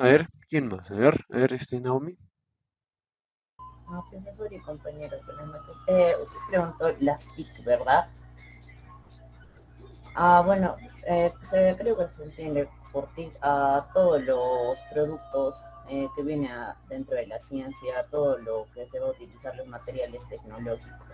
A ver, ¿quién más? A ver, Naomi. Profesor y compañeros, buenas noches. Usted preguntó las TIC, ¿verdad? Bueno, creo que se entiende por TIC a todos los productos que vienen dentro de la ciencia, todo lo que se va a utilizar los materiales tecnológicos.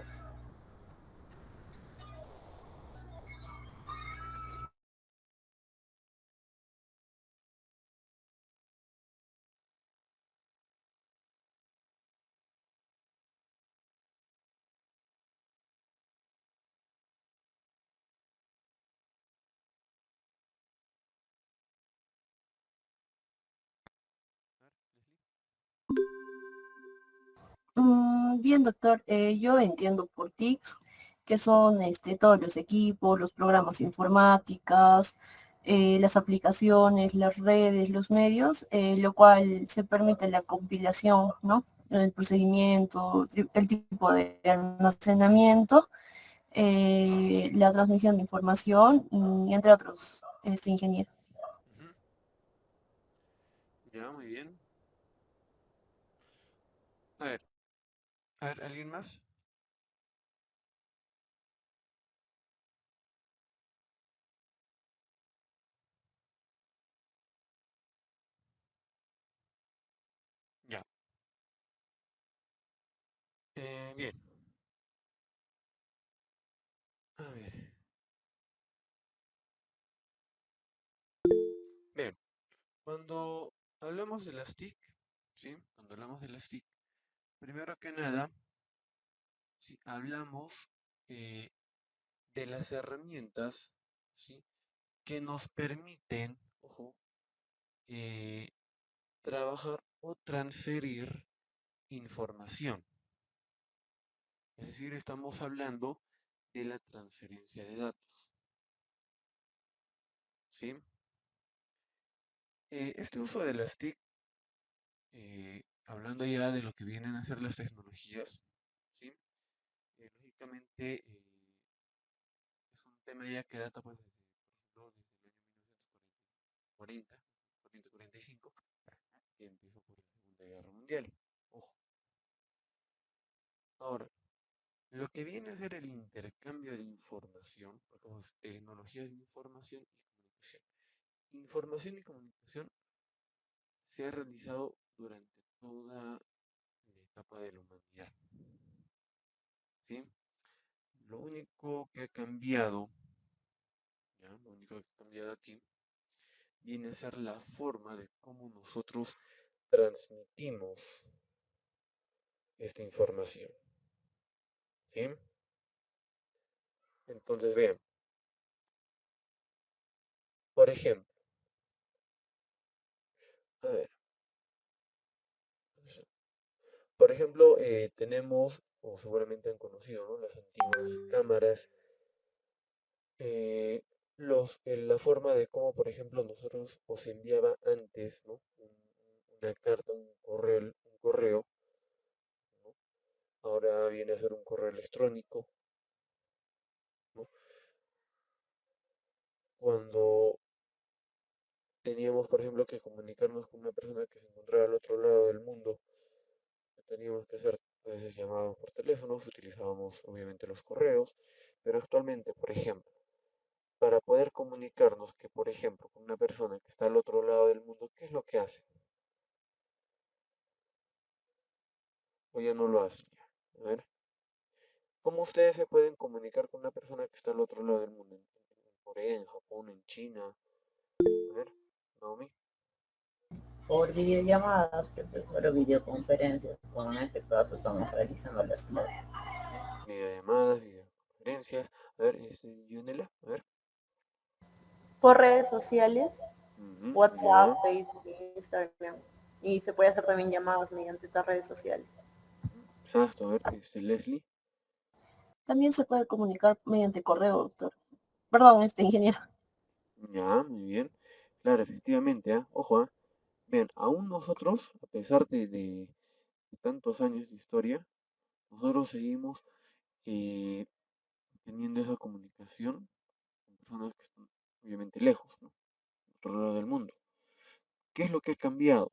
Bien, doctor, yo entiendo por TICs que son todos los equipos, los programas informáticas, las aplicaciones, las redes, los medios, lo cual se permite la compilación, ¿no? El procedimiento, el tipo de almacenamiento, la transmisión de información, y entre otros, ingeniero. Ujú. Ya, muy bien. A ver, ¿alguien más? Ya. Bien. A ver. Bien. Cuando hablamos de las TIC, ¿sí? Cuando hablamos de las TIC, primero que nada, sí, hablamos eh, de las herramientas, ¿sí? Que nos permiten, ojo, eh, trabajar o transferir información. Es decir, estamos hablando de la transferencia de datos, ¿sí? Este uso de las TIC, hablando ya de lo que vienen a ser las tecnologías, ¿sí? Lógicamente es un tema ya que data pues desde, por ejemplo, desde el año 1940, 40-45, que empezó por la Segunda Guerra Mundial. Ojo. Ahora, lo que viene a ser el intercambio de información, como tecnologías de información y comunicación. Información y comunicación se ha realizado durante toda la etapa de la humanidad, ¿sí? Lo único que ha cambiado, ¿ya? Lo único que ha cambiado aquí viene a ser la forma de cómo nosotros transmitimos esta información, ¿sí? Entonces, vean, por ejemplo, a ver, por ejemplo, tenemos, o seguramente han conocido, ¿no? Las antiguas cámaras, eh, la forma de cómo, por ejemplo, nosotros os enviaba antes, ¿no? Una carta, un correo, ¿no? Ahora viene a ser un correo electrónico, ¿no? Cuando teníamos, por ejemplo, que comunicarnos con una persona que se encontraba al otro lado del mundo, teníamos que hacer a veces llamadas por teléfono, utilizábamos obviamente los correos, pero actualmente, por ejemplo, para poder comunicarnos que, por ejemplo, con una persona que está al otro lado del mundo, ¿qué es lo que hace? O ya no lo hacen ya. A ver, ¿cómo ustedes se pueden comunicar con una persona que está al otro lado del mundo? En Corea, en Japón, en China. A ver, Naomi. Por videollamadas, profesor, o videoconferencias, como en este caso estamos realizando las clases. Videollamadas, videoconferencias. A ver, Yunela, a ver. Por redes sociales, Ujú, WhatsApp, ya. Facebook, Instagram. Y se puede hacer también llamadas mediante estas redes sociales. Exacto, a ver, Leslie. También se puede comunicar mediante correo, doctor. Perdón, ingeniero. Ya, muy bien. Claro, efectivamente, ¿ah? Ojo, ¿ah? Vean, aún nosotros, a pesar de tantos años de historia, nosotros seguimos eh, teniendo esa comunicación con personas que están obviamente lejos, ¿no? Otro lado del mundo. ¿Qué es lo que ha cambiado?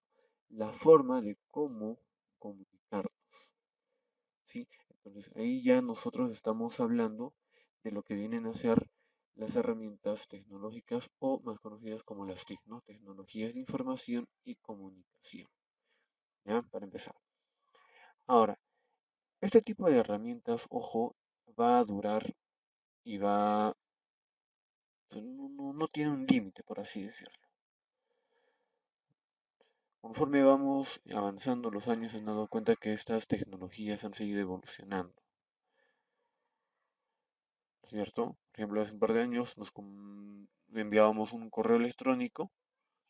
La forma de cómo comunicarnos, ¿sí? Entonces ahí ya nosotros estamos hablando de lo que vienen a ser las herramientas tecnológicas o más conocidas como las TIC, ¿no? Tecnologías de información y comunicación, ¿ya? Para empezar. Ahora, este tipo de herramientas, ojo, va a durar y va, no tiene un límite, por así decirlo. Conforme vamos avanzando los años, se han dado cuenta que estas tecnologías han seguido evolucionando, ¿cierto? Por ejemplo, hace un par de años enviábamos un correo electrónico,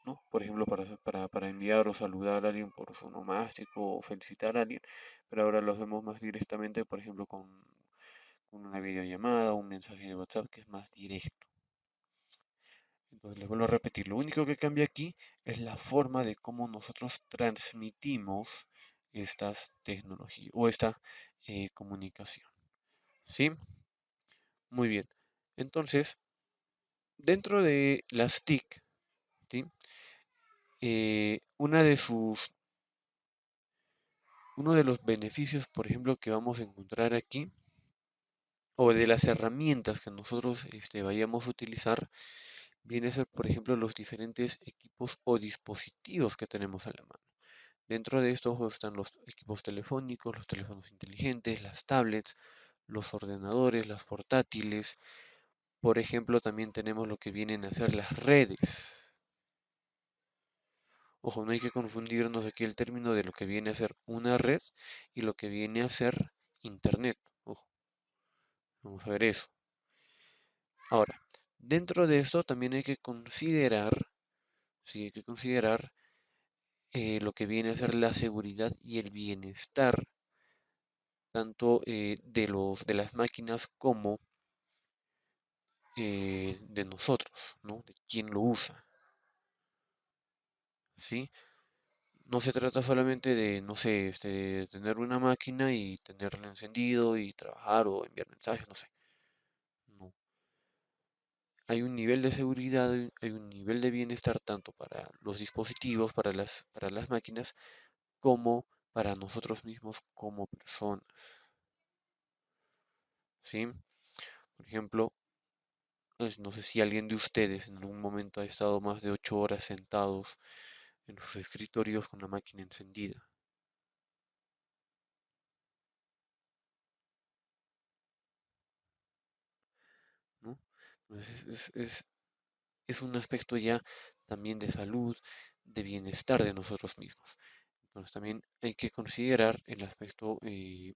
¿no? Por ejemplo, para enviar o saludar a alguien por su onomástico o felicitar a alguien, pero ahora lo hacemos más directamente, por ejemplo, con una videollamada o un mensaje de WhatsApp que es más directo. Entonces, les vuelvo a repetir, lo único que cambia aquí es la forma de cómo nosotros transmitimos estas tecnologías o esta comunicación. ¿Sí? Muy bien. Entonces, dentro de las TIC, ¿sí? Una de uno de los beneficios, por ejemplo, que vamos a encontrar aquí, o de las herramientas que nosotros vayamos a utilizar, viene a ser, por ejemplo, los diferentes equipos o dispositivos que tenemos a la mano. Dentro de estos están los equipos telefónicos, los teléfonos inteligentes, las tablets, los ordenadores, las portátiles. Por ejemplo, también tenemos lo que vienen a ser las redes. Ojo, no hay que confundirnos aquí el término de lo que viene a ser una red y lo que viene a ser Internet. Ojo, vamos a ver eso. Ahora, dentro de esto también hay que considerar, sí, hay que considerar lo que viene a ser la seguridad y el bienestar tanto de las máquinas como de nosotros, ¿no? De quién lo usa, ¿sí? No se trata solamente de, no sé, tener una máquina y tenerla encendido y trabajar o enviar mensajes, no sé. No. Hay un nivel de seguridad, hay un nivel de bienestar tanto para los dispositivos, para las máquinas, como para nosotros mismos como personas, ¿sí? Por ejemplo, no sé si alguien de ustedes en algún momento ha estado más de 8 horas sentados en sus escritorios con la máquina encendida, ¿no? Entonces es un aspecto ya también de salud, de bienestar de nosotros mismos. Entonces también hay que considerar el aspecto de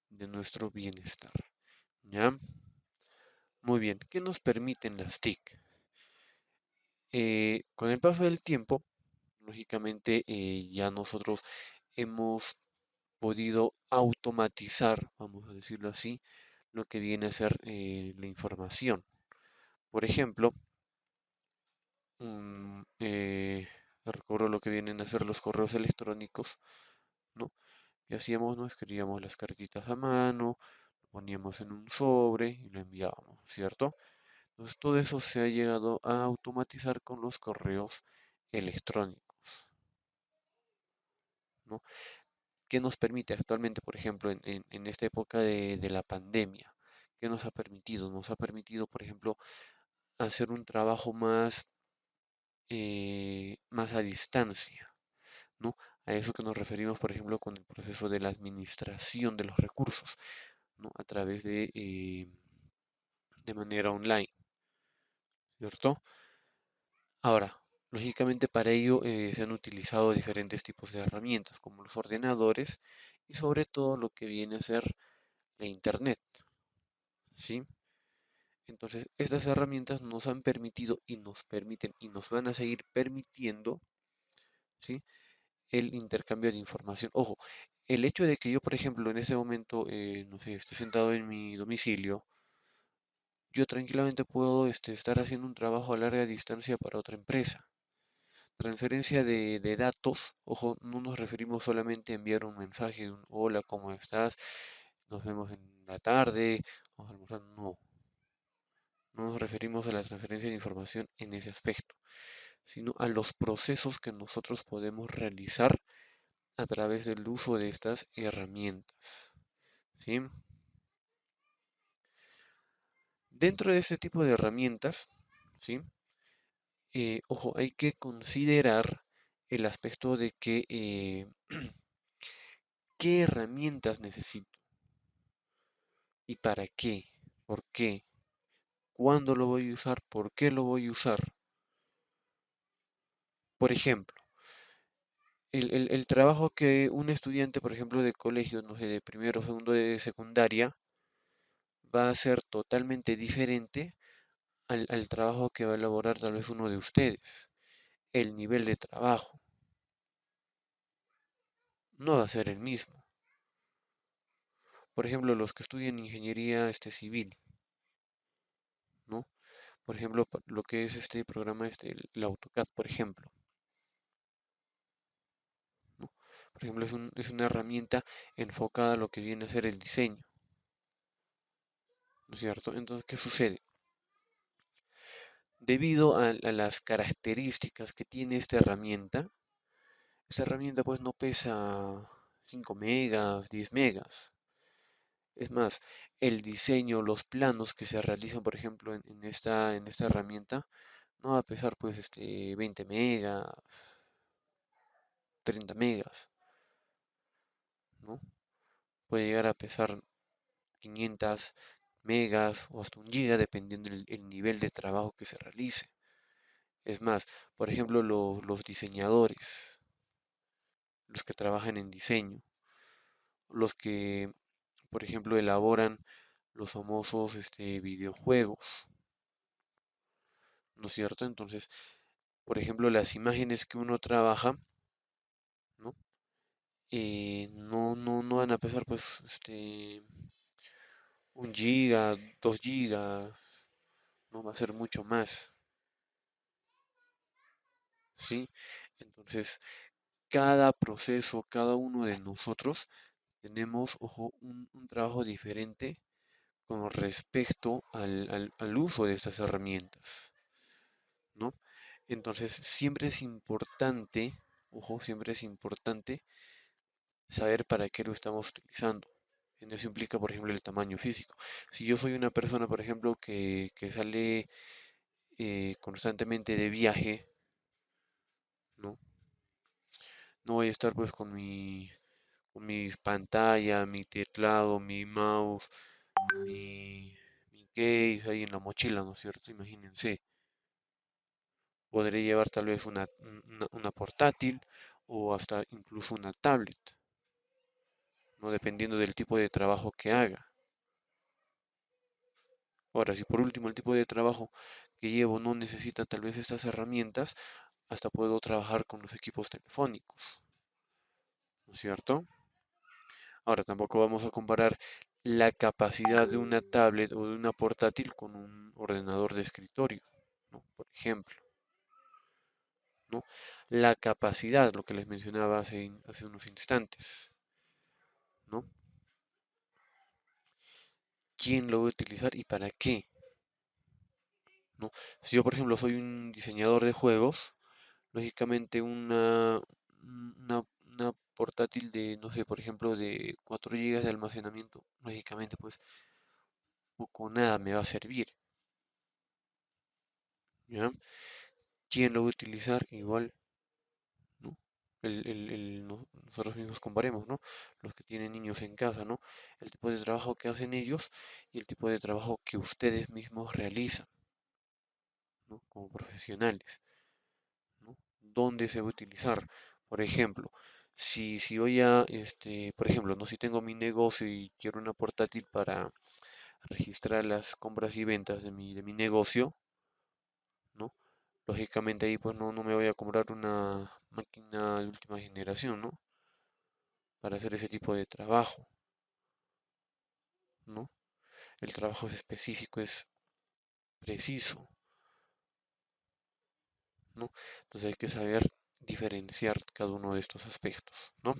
nuestro bienestar, ¿ya? Muy bien, ¿qué nos permiten las TIC? Con el paso del tiempo, lógicamente ya nosotros hemos podido automatizar, vamos a decirlo así, lo que viene a ser la información. Por ejemplo, recuerdo lo que vienen a ser los correos electrónicos, ¿no? Y hacíamos, ¿no? Escribíamos las cartitas a mano, lo poníamos en un sobre y lo enviábamos, ¿cierto? Entonces todo eso se ha llegado a automatizar con los correos electrónicos, ¿no? ¿Qué nos permite actualmente, por ejemplo, en esta época de la pandemia? ¿Qué nos ha permitido? Nos ha permitido, por ejemplo, hacer un trabajo más a distancia, ¿no? A eso que nos referimos, por ejemplo, con el proceso de la administración de los recursos, ¿no? A través de manera online, ¿cierto? Ahora, lógicamente para ello se han utilizado diferentes tipos de herramientas, como los ordenadores y sobre todo lo que viene a ser la Internet, ¿sí? Entonces, estas herramientas nos han permitido y nos permiten y nos van a seguir permitiendo, ¿sí? El intercambio de información. Ojo, el hecho de que yo, por ejemplo, en ese momento, no sé, esté sentado en mi domicilio, yo tranquilamente puedo estar haciendo un trabajo a larga distancia para otra empresa. Transferencia de datos, ojo, no nos referimos solamente a enviar un mensaje de un hola, ¿cómo estás? Nos vemos en la tarde, vamos a almorzar. No, no nos referimos a la transferencia de información en ese aspecto, sino a los procesos que nosotros podemos realizar a través del uso de estas herramientas. ¿Sí? Dentro de este tipo de herramientas, ¿sí? Ojo, hay que considerar el aspecto de que qué herramientas necesito y para qué, por qué, cuándo lo voy a usar, por qué lo voy a usar. Por ejemplo, el trabajo que un estudiante, por ejemplo, de colegio, no sé, de primero o segundo de secundaria, va a ser totalmente diferente al trabajo que va a elaborar tal vez uno de ustedes. El nivel de trabajo no va a ser el mismo. Por ejemplo, los que estudian ingeniería civil, ¿no? Por ejemplo, lo que es este programa, el AutoCAD, por ejemplo, ¿no? Por ejemplo, es una herramienta enfocada a lo que viene a ser el diseño, ¿no es cierto? Entonces, ¿qué sucede? Debido a las características que tiene esta herramienta pues no pesa 5 megas, 10 megas. Es más, el diseño, los planos que se realizan, por ejemplo, en esta herramienta, no va a pesar pues 20 megas, 30 megas, ¿no? Puede llegar a pesar 500 megas o hasta un giga dependiendo el nivel de trabajo que se realice. Es más, por ejemplo, los diseñadores, los que trabajan en diseño, los que, por ejemplo, elaboran los famosos videojuegos, ¿no es cierto? Entonces, por ejemplo, las imágenes que uno trabaja, ¿no? No van a pesar pues un giga, 2 gigas, no va a ser mucho más, ¿sí? Entonces, cada proceso, cada uno de nosotros tenemos, ojo, un trabajo diferente con respecto al uso de estas herramientas, ¿no? Entonces, siempre es importante, ojo, siempre es importante saber para qué lo estamos utilizando. En eso implica, por ejemplo, el tamaño físico. Si yo soy una persona, por ejemplo, que sale constantemente de viaje, ¿no? No voy a estar pues con mis pantallas, mi teclado, mi mouse, mi case ahí en la mochila, ¿no es cierto? Imagínense. Podré llevar tal vez una portátil o hasta incluso una tablet, ¿no? Dependiendo del tipo de trabajo que haga. Ahora, si por último el tipo de trabajo que llevo no necesita tal vez estas herramientas, hasta puedo trabajar con los equipos telefónicos, ¿no es cierto? Ahora, tampoco vamos a comparar la capacidad de una tablet o de una portátil con un ordenador de escritorio, ¿no? Por ejemplo, ¿no? La capacidad, lo que les mencionaba hace unos instantes, ¿no? ¿Quién lo va a utilizar y para qué? ¿No? Si yo, por ejemplo, soy un diseñador de juegos, lógicamente una portátil de, no sé, por ejemplo, de 4 gigas de almacenamiento, lógicamente, pues poco o nada me va a servir, ¿ya? ¿Quién lo va a utilizar? Igual, ¿no? Nosotros mismos comparemos, ¿no? Los que tienen niños en casa, ¿no? El tipo de trabajo que hacen ellos y el tipo de trabajo que ustedes mismos realizan, ¿no? Como profesionales, ¿no? ¿Dónde se va a utilizar? Por ejemplo, si voy a, por ejemplo, no si tengo mi negocio y quiero una portátil para registrar las compras y ventas de mi negocio, ¿no? Lógicamente ahí pues no me voy a comprar una máquina de última generación, ¿no? Para hacer ese tipo de trabajo, ¿no? El trabajo es específico, es preciso, ¿no? Entonces hay que saber diferenciar cada uno de estos aspectos, ¿no?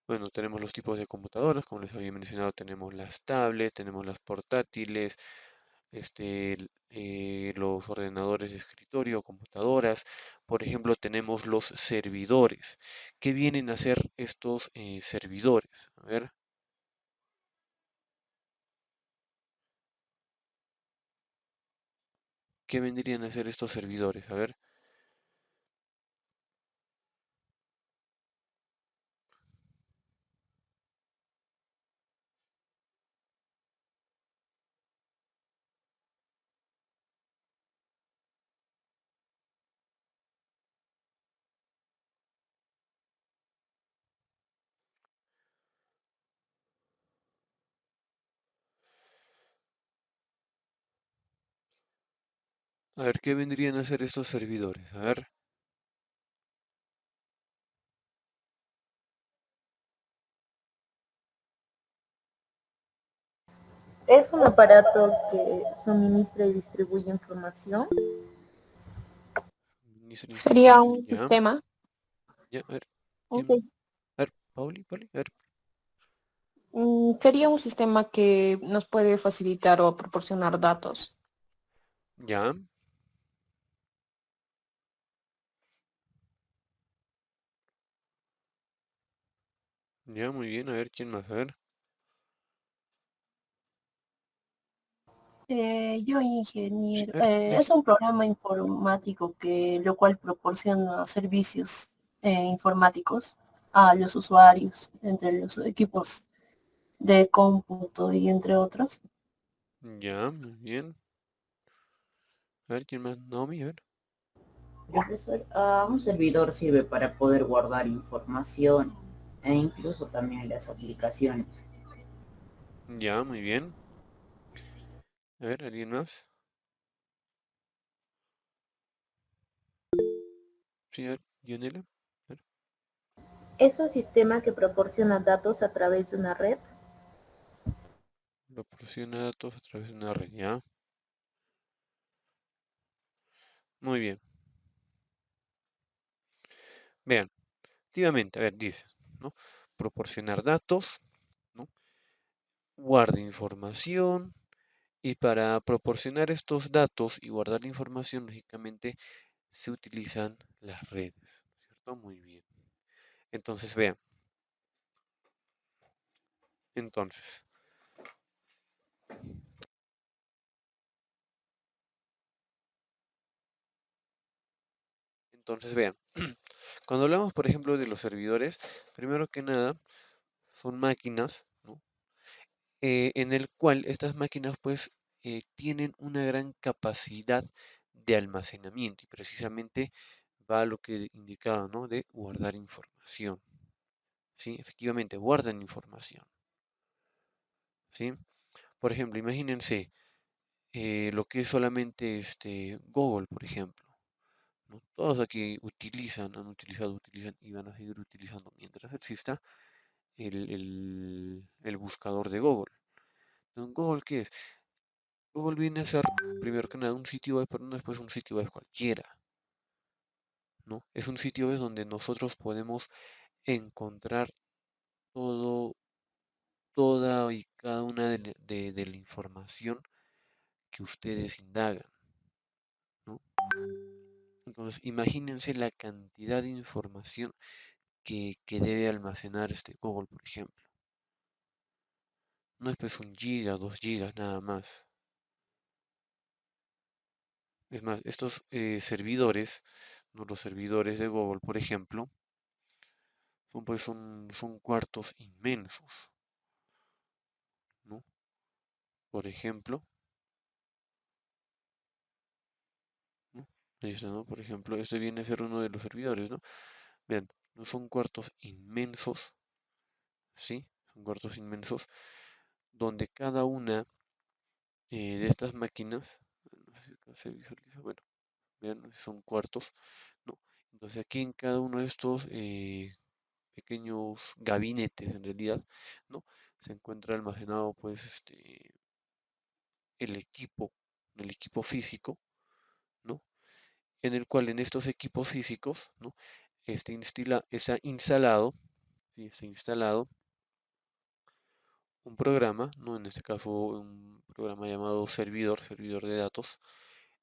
Bueno, tenemos los tipos de computadoras, como les había mencionado, tenemos las tablets, tenemos las portátiles, los ordenadores de escritorio, computadoras. Por ejemplo, tenemos los servidores. ¿Qué vienen a hacer estos servidores? A ver, ¿qué vendrían a hacer estos servidores? A ver, ¿qué vendrían a hacer estos servidores? A ver, Es un aparato que suministra y distribuye información. suministra Sería información, un ya, sistema. ya, a ver, Ok. ¿quién? A ver, Pauli, a ver, Sería un sistema que nos puede facilitar o proporcionar datos. ya, ya, muy bien, a ver, ¿quién más? A ver, Yo sí, ingeniero, a ver, es dile. un programa informático lo cual proporciona servicios informáticos a los usuarios, entre los equipos de cómputo y entre otros. Ya, muy bien. A ver, ¿quién más? Naomi, a ver. Profesor, un servidor sirve para poder guardar información e incluso también las aplicaciones. Ya, muy bien. A ver, ¿alguien más? Sí, a ver, Dionela. A ver, Es un sistema que proporciona datos a través de una red. proporciona datos a través de una red, ya. Muy bien. Vean, activamente, a ver, dice, ¿no? Proporcionar datos, ¿no? Guarda información. Y para proporcionar estos datos y guardar la información, lógicamente, se utilizan las redes, ¿cierto? Muy bien. Entonces, vean, entonces, vean. Cuando hablamos, por ejemplo, de los servidores, primero que nada, son máquinas, ¿no? En el cual estas máquinas pues tienen una gran capacidad de almacenamiento y precisamente va a lo que indicaba, ¿no? De guardar información, ¿sí? Efectivamente, guardan información, ¿sí? Por ejemplo, imagínense lo que es solamente Google, por ejemplo, ¿no? Todos aquí utilizan, han utilizado, utilizan y van a seguir utilizando mientras exista el buscador de Google. Entonces, ¿Google qué es? Google viene a ser, primero que nada, un sitio web, pero no es pues un sitio web cualquiera, ¿no? Es un sitio web donde nosotros podemos encontrar todo, toda y cada una de la información que ustedes indagan, ¿no? Entonces, imagínense la cantidad de información que debe almacenar este Google, por ejemplo. No es pues un giga, 2 gigas, nada más. Es más, estos servidores, ¿no? Los servidores de Google, por ejemplo, son cuartos inmensos, ¿no? Por ejemplo, ¿no? Ahí está, ¿no? Por ejemplo, este viene a ser uno de los servidores, ¿no? Vean, no son cuartos inmensos, ¿sí? Son cuartos inmensos donde cada una de estas máquinas, no sé si acá se visualiza, bueno, vean, son cuartos, ¿no? Entonces aquí en cada uno de estos pequeños gabinetes, en realidad, ¿no? Se encuentra almacenado, pues, el equipo, el equipo físico, ¿no? En el cual en estos equipos físicos, ¿no? Está instalado, ¿sí? Está instalado un programa, ¿no? En este caso un programa llamado servidor de datos,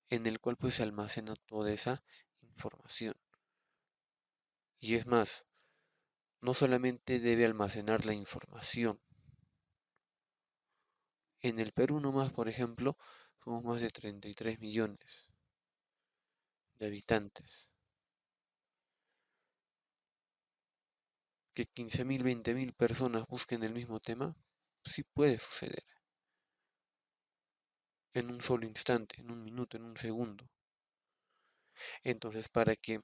en el cual pues se almacena toda esa información. Y es más, no solamente debe almacenar la información. En el Perú nomás, por ejemplo, somos más de 33 millones de habitantes. Que 15.000, 20.000 personas busquen el mismo tema, sí puede suceder. En un solo instante, en un minuto, en un segundo. Entonces, para que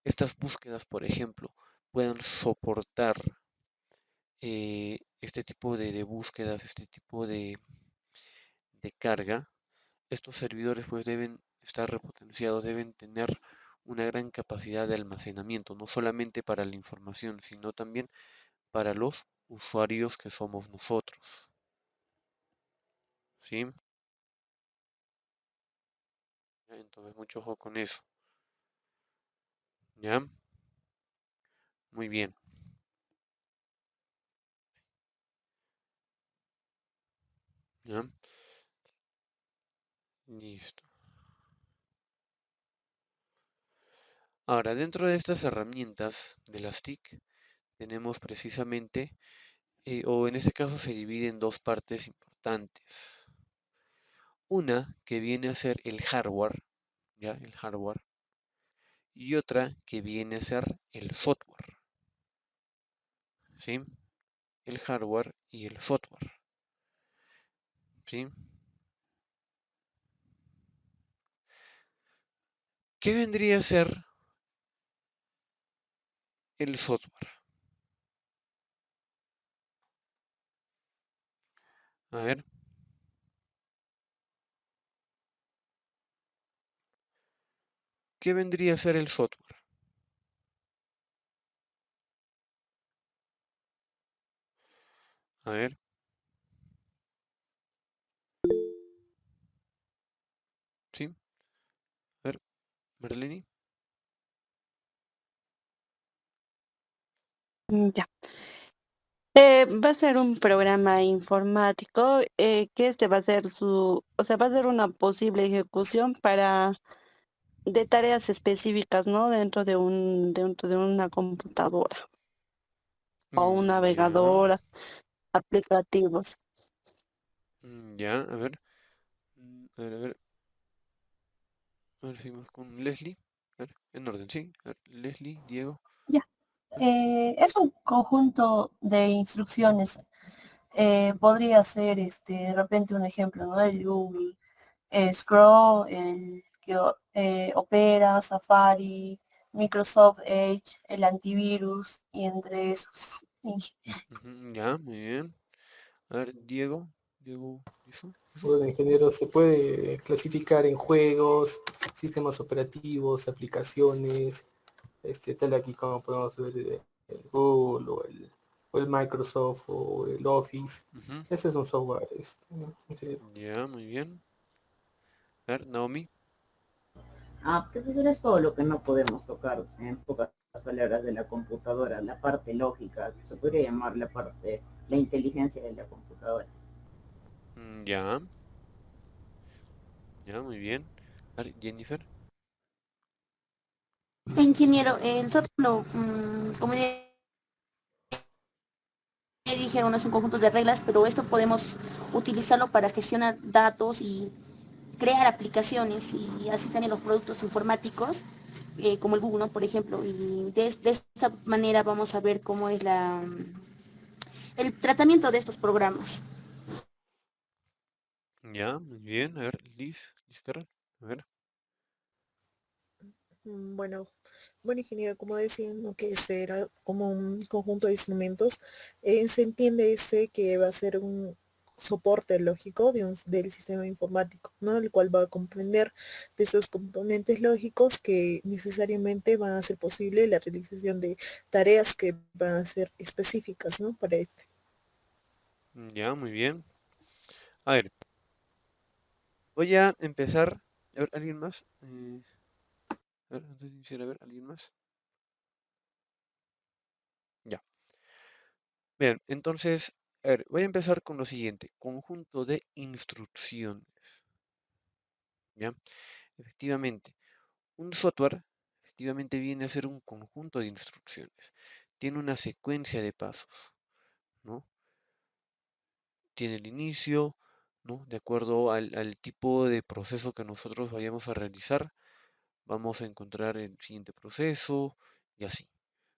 estas búsquedas, por ejemplo, puedan soportar este tipo de búsquedas, este tipo de carga, estos servidores pues deben estar repotenciados, deben tener una gran capacidad de almacenamiento, no solamente para la información, sino también para los usuarios que somos nosotros. ¿Sí? Entonces, mucho ojo con eso. ¿Ya? Muy bien. ¿Ya? Listo. Ahora, dentro de estas herramientas de las TIC, tenemos precisamente, o en este caso se divide en dos partes importantes. Una que viene a ser el hardware, ¿ya? El hardware. Y otra que viene a ser el software, ¿sí? El hardware y el software, ¿sí? ¿Qué vendría a ser el software? A ver, ¿qué vendría a ser el software? A ver, ¿sí? A ver, Marlene. Ya. Va a ser un programa informático que este va a ser o sea, va a ser una posible ejecución de tareas específicas, ¿no? Dentro de una computadora o un Ya, navegador, aplicativos. ya, a ver, a ver, a ver, a ver, seguimos con Leslie. A ver, en orden, sí. A ver, Leslie, Diego. Ya. Es un conjunto de instrucciones. Podría ser de repente un ejemplo, ¿no? El Google Scroll, el que Opera, Safari, Microsoft Edge, el antivirus y entre esos. Ujú, ya, muy bien. A ver, Diego. Diego, ¿eso? ¿Eso? Bueno, ingeniero, se puede clasificar en juegos, sistemas operativos, aplicaciones, tal aquí como podemos ver el Google o el Microsoft o el Office. Ujú, Ese es un software, ¿no? Ingeniero. ya, muy bien. A ver, Naomi. Profesor, es todo lo que no podemos tocar en pocas palabras de la computadora, la parte lógica, se podría llamar la inteligencia de la computadora. Ya, ya, muy bien. A ver, Jennifer. Ingeniero, el sótano, como ya dijeron, es un conjunto de reglas, pero esto podemos utilizarlo para gestionar datos y crear aplicaciones y así también los productos informáticos, como el Google, ¿no? Por ejemplo, y de esta manera vamos a ver cómo es el tratamiento de estos programas. Ya, muy bien. A ver, Liz Carrera. A ver. Bueno, bueno, ingeniero, como decían, ¿no? Que será como un conjunto de instrumentos, se entiende que va a ser un soporte lógico del sistema informático, ¿no? El cual va a comprender de esos componentes lógicos que necesariamente van a hacer posible la realización de tareas que van a ser específicas, ¿no? Para este. Ya, muy bien. A ver, voy a empezar. A ver, ¿alguien más? A ver, antes de iniciar, a ver, ¿alguien más? Ya. Bien, entonces A ver, voy a empezar con lo siguiente, conjunto de instrucciones. ¿Ya? Efectivamente, un software efectivamente viene a ser un conjunto de instrucciones. Tiene una secuencia de pasos, ¿no? Tiene el inicio, ¿no? De acuerdo al tipo de proceso que nosotros vayamos a realizar, vamos a encontrar el siguiente proceso y así,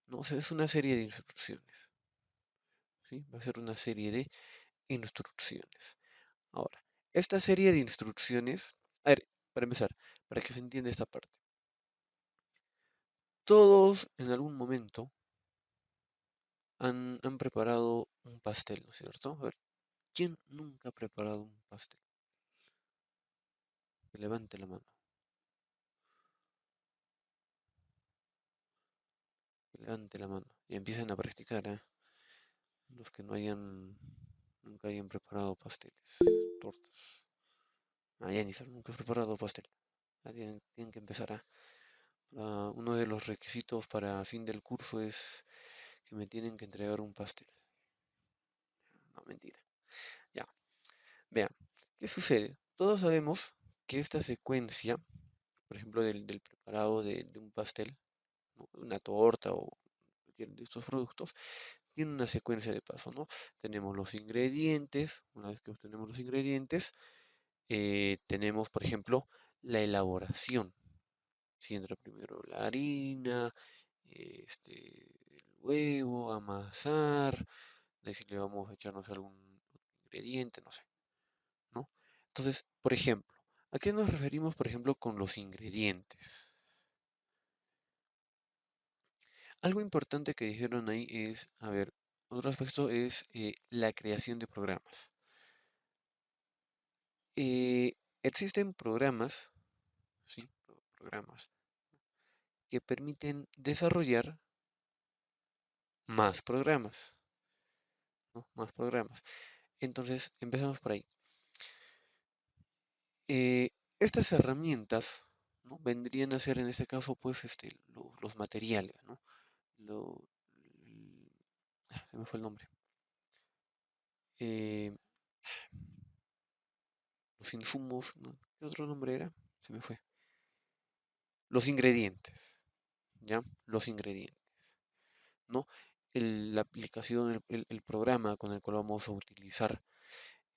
¿no? O sea, es una serie de instrucciones, ¿sí? Va a ser una serie de instrucciones. Ahora, esta serie de instrucciones, a ver, para empezar, para que se entienda esta parte. Todos en algún momento han preparado un pastel, ¿no es cierto? A ver, ¿quién nunca ha preparado un pastel? Que levante la mano. Que levante la mano. Y empiecen a practicar, ¿eh? Los que nunca hayan preparado pasteles, tortas. Ah, Jennifer, nunca has preparado pastel. Tienen que empezar a... uno de los requisitos para fin del curso es que me tienen que entregar un pastel. No, mentira. Ya, vean, ¿qué sucede? Todos sabemos que esta secuencia, por ejemplo, del preparado de un pastel, ¿no? Una torta o cualquier de estos productos, tiene una secuencia de pasos, ¿no? Tenemos los ingredientes, una vez que obtenemos los ingredientes, tenemos, por ejemplo, la elaboración. Si entra primero la harina, el huevo, amasar, de si le vamos a echarnos algún otro ingrediente, no sé, ¿no? Entonces, por ejemplo, ¿a qué nos referimos, por ejemplo, con los ingredientes? Algo importante que dijeron ahí es, a ver, otro aspecto es la creación de programas. Existen programas, ¿sí? Programas que permiten desarrollar más programas, ¿no? Más programas. Entonces, empezamos por ahí. Estas herramientas, ¿no? Vendrían a ser en este caso, pues, los materiales, ¿no? Lo, se me fue el nombre. Eh, los insumos, ¿no? ¿Qué otro nombre era? Se me fue. Los ingredientes, ¿ya? Los ingredientes, ¿no? La aplicación, el programa con el cual vamos a utilizar,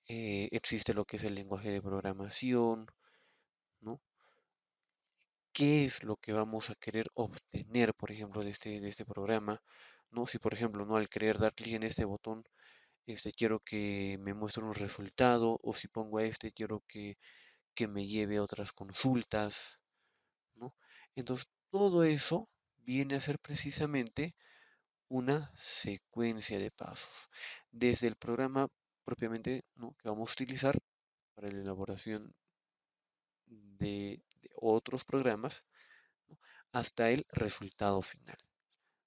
existe lo que es el lenguaje de programación, ¿no? ¿Qué es lo que vamos a querer obtener, por ejemplo, de este programa? ¿No? Si, por ejemplo, ¿no? Al querer dar clic en este botón, quiero que me muestre un resultado, o si pongo a quiero que me lleve a otras consultas, ¿no? Entonces, todo eso viene a ser precisamente una secuencia de pasos. Desde el programa propiamente, ¿no? que vamos a utilizar para la elaboración de otros programas, ¿no? hasta el resultado final,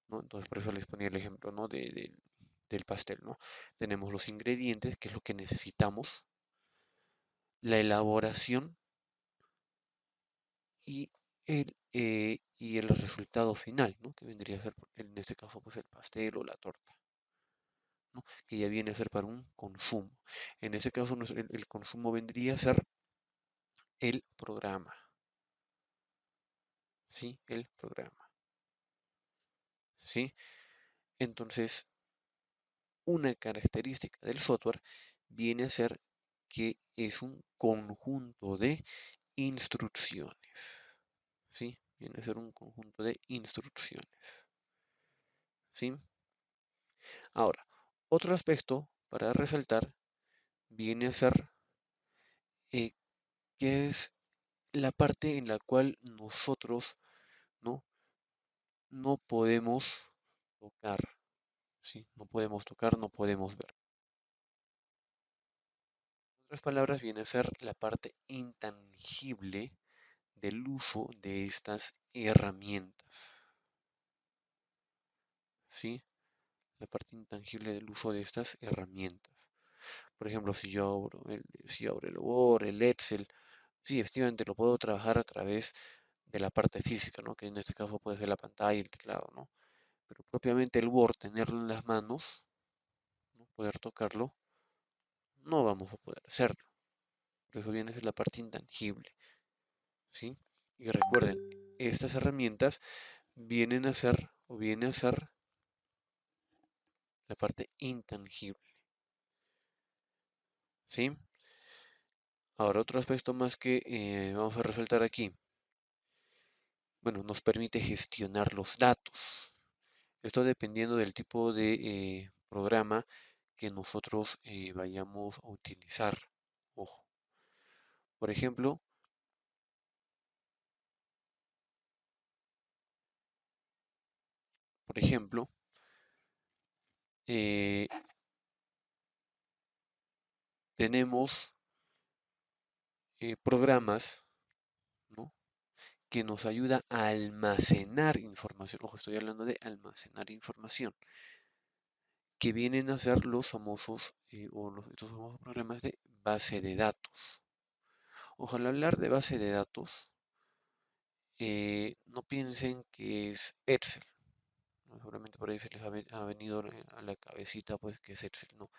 ¿no? Entonces, por eso les ponía el ejemplo, ¿no? del pastel, ¿no? Tenemos los ingredientes, que es lo que necesitamos, la elaboración y el resultado final, ¿no? Que vendría a ser, en este caso, pues el pastel o la torta, ¿no? Que ya viene a ser para un consumo. En ese caso, el consumo vendría a ser el programa, ¿sí? El programa, ¿sí? Entonces, una característica del software viene a ser que es un conjunto de instrucciones, ¿sí? Viene a ser un conjunto de instrucciones, ¿sí? Ahora, otro aspecto para resaltar viene a ser eh, que es la parte en la cual nosotros no, no podemos tocar, ¿sí? No podemos tocar, no podemos ver. En otras palabras, viene a ser la parte intangible del uso de estas herramientas, ¿sí? La parte intangible del uso de estas herramientas. Por ejemplo, si yo abro el Word, el Excel, sí, efectivamente lo puedo trabajar a través de la parte física, ¿no? Que en este caso puede ser la pantalla y el teclado, ¿no? Pero propiamente el Word, tenerlo en las manos, ¿no? poder tocarlo, no vamos a poder hacerlo. Por eso viene a ser la parte intangible, ¿sí? Y recuerden, estas herramientas vienen a ser o viene a ser la parte intangible, ¿sí? Ahora, otro aspecto más que vamos a resaltar aquí. Bueno, nos permite gestionar los datos. Esto dependiendo del tipo de programa que nosotros vayamos a utilizar. Ojo. Por ejemplo, por ejemplo, eh, tenemos programas, ¿no?, que nos ayuda a almacenar información. Ojo, estoy hablando de almacenar información, que vienen a ser los famosos, estos famosos programas de base de datos. Ojo, al hablar de base de datos, no piensen que es Excel, ¿no? Seguramente por ahí se les ha venido a la cabecita pues que es Excel, ¿no?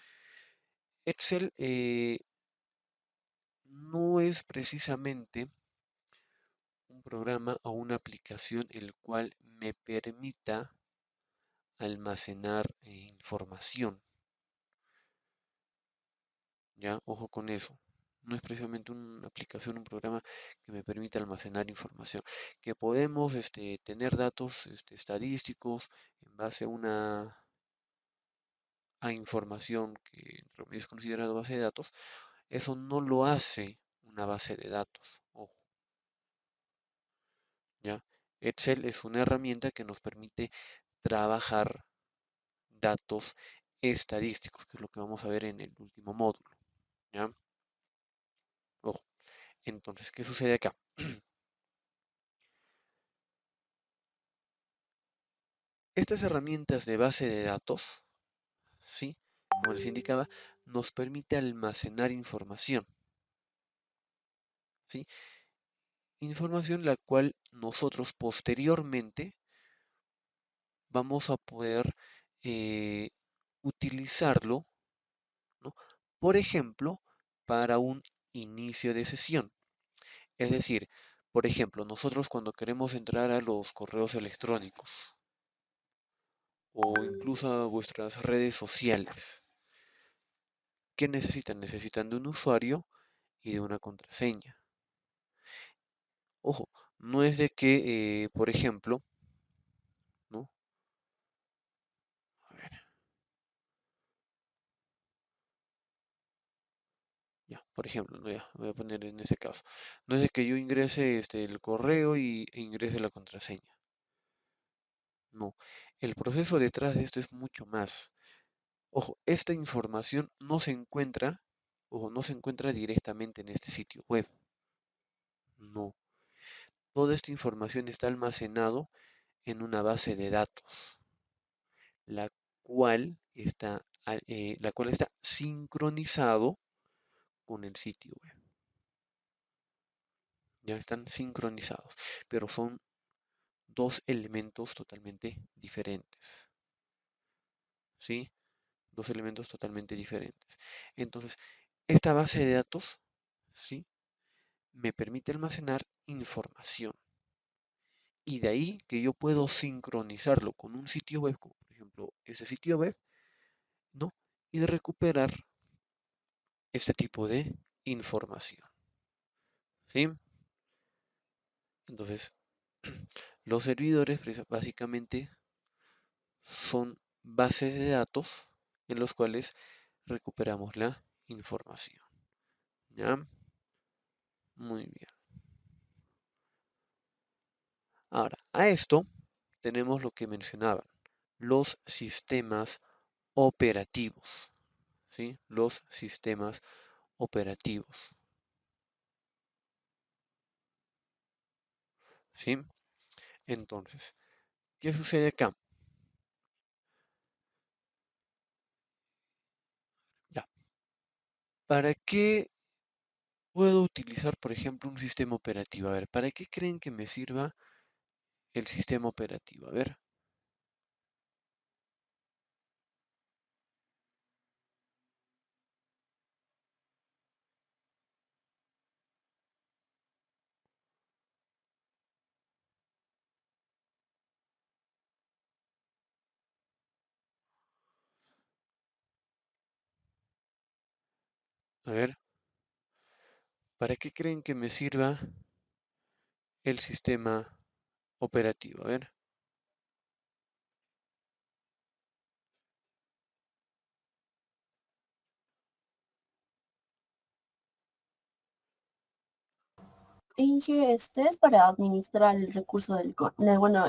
Excel no es precisamente un programa o una aplicación el cual me permita almacenar información, ¿ya? Ojo con eso. No es precisamente una aplicación, un programa que me permita almacenar información. Que podemos tener datos estadísticos en base a información que entre comillas es considerado base de datos. Eso no lo hace una base de datos. Ojo, ¿ya? Excel es una herramienta que nos permite trabajar datos estadísticos, que es lo que vamos a ver en el último módulo, ¿ya? Ojo. Entonces, ¿qué sucede acá? Estas herramientas de base de datos, ¿sí?, como les indicaba, nos permite almacenar información, ¿sí? Información la cual nosotros posteriormente vamos a poder eh, utilizarlo, ¿no?, por ejemplo, para un inicio de sesión. Es decir, por ejemplo, nosotros cuando queremos entrar a los correos electrónicos o incluso a vuestras redes sociales, ¿qué necesitan? Necesitan de un usuario y de una contraseña. Ojo, no es de que, por ejemplo, ¿no? A ver, ya, por ejemplo, ¿no? Ya, voy a poner en ese caso. No es de que yo ingrese el correo e ingrese la contraseña. No, el proceso detrás de esto es mucho más. Ojo, esta información no se encuentra, ojo, no se encuentra directamente en este sitio web. No, toda esta información está almacenado en una base de datos, la la cual está sincronizado con el sitio web. Ya están sincronizados, pero son dos elementos totalmente diferentes, ¿sí? Dos elementos totalmente diferentes. Entonces, esta base de datos, ¿sí?, me permite almacenar información. Y de ahí que yo puedo sincronizarlo con un sitio web, como por ejemplo ese sitio web, ¿no?, y recuperar este tipo de información, ¿sí? Entonces, los servidores básicamente son bases de datos en los cuales recuperamos la información, ¿ya? Muy bien. Ahora, a esto tenemos lo que mencionaban, los sistemas operativos, ¿sí? Los sistemas operativos, ¿sí? Entonces, ¿qué sucede acá? Ya, ¿para qué puedo utilizar, por ejemplo, un sistema operativo? A ver, ¿para qué creen que me sirva el sistema operativo? A ver, A ver, ¿para qué creen que me sirva el sistema operativo? A ver. Inge, este es para administrar el recurso bueno,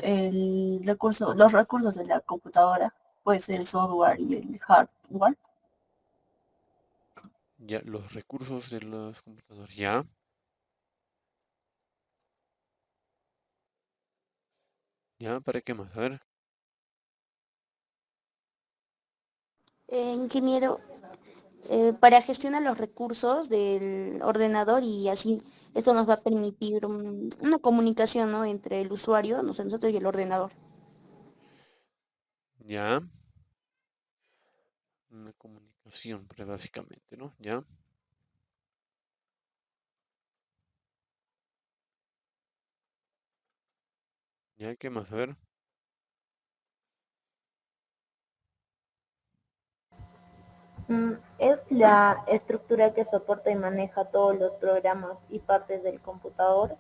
los recursos de la computadora, puede ser el software y el hardware. Ya, los recursos de los computadores. Ya, ya, ¿para qué más? A ver. Ingeniero, para gestionar los recursos del ordenador y así esto nos va a permitir una comunicación, ¿no?, entre el usuario, no sé, nosotros y el ordenador. Ya, una comunicación, pero básicamente, ¿no? Ya, ya, ¿qué más? A ver. Es la estructura que soporta y maneja todos los programas y partes del computador.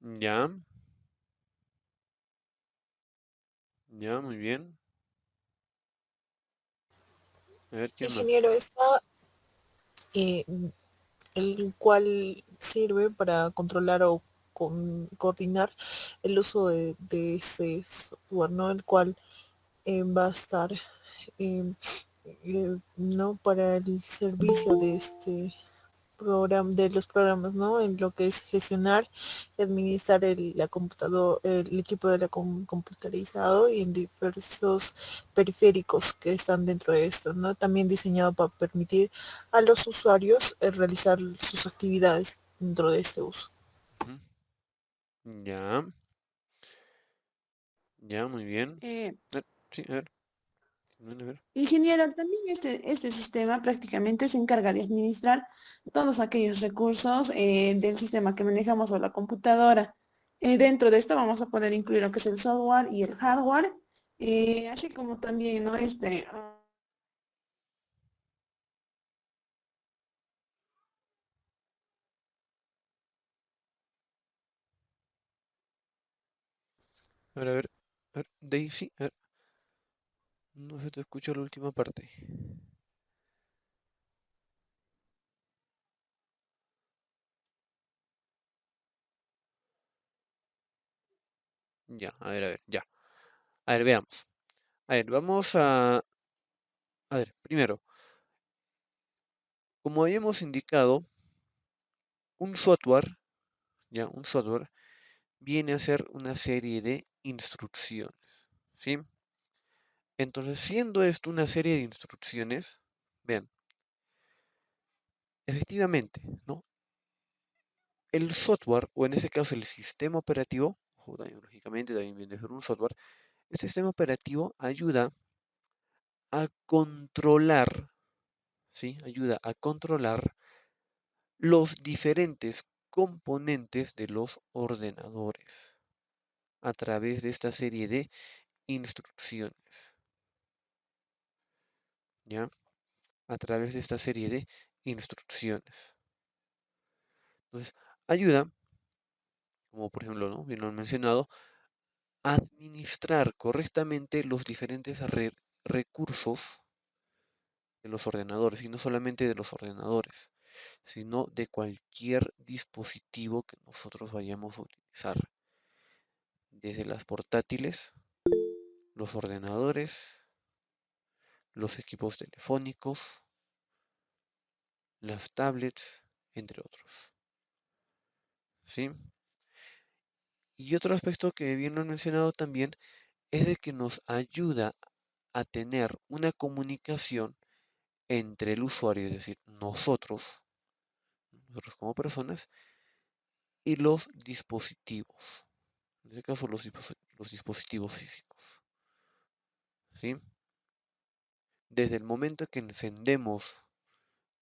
Ya, ya, muy bien. A ver, ¿quién más? Ingeniero está eh, el cual sirve para controlar o coordinar el uso de ese software, ¿no? El cual va a estar no para el servicio de este programa, de los programas, ¿no? En lo que es gestionar y administrar la computador, el equipo de la computarizado y en diversos periféricos que están dentro de esto, ¿no? También diseñado para permitir a los usuarios realizar sus actividades dentro de este uso. Ujú. Ya, ya, muy bien. Eh, Sí, a ver, a ver. Ingeniero, también este sistema prácticamente se encarga de administrar todos aquellos recursos del sistema que manejamos o la computadora. Dentro de esto vamos a poder incluir lo que es el software y el hardware, así como también, ¿no? A ver, Daisy, a ver, no se te escucha la última parte. Ya, a ver, ya. A ver, veamos. A ver, vamos a ver, primero, como habíamos indicado, un software, ya, un software viene a ser una serie de instrucciones, ¿sí? Entonces, siendo esto una serie de instrucciones, vean, efectivamente, ¿no? El software, o en este caso el sistema operativo, o lógicamente también viene a ser un software, el sistema operativo ayuda a controlar, ¿sí? Ayuda a controlar los diferentes componentes de los ordenadores a través de esta serie de instrucciones, ¿ya? A través de esta serie de instrucciones. Entonces, ayuda, como por ejemplo, ¿no? Bien lo han mencionado, a administrar correctamente los diferentes recursos de los ordenadores, y no solamente de los ordenadores, sino de cualquier dispositivo que nosotros vayamos a utilizar, desde las portátiles, los ordenadores, los equipos telefónicos, las tablets, entre otros, ¿sí? Y otro aspecto que bien lo han mencionado también es de que nos ayuda a tener una comunicación entre el usuario, es decir, nosotros como personas, y los dispositivos, en este caso los dispositivos físicos, ¿sí? Desde el momento que encendemos,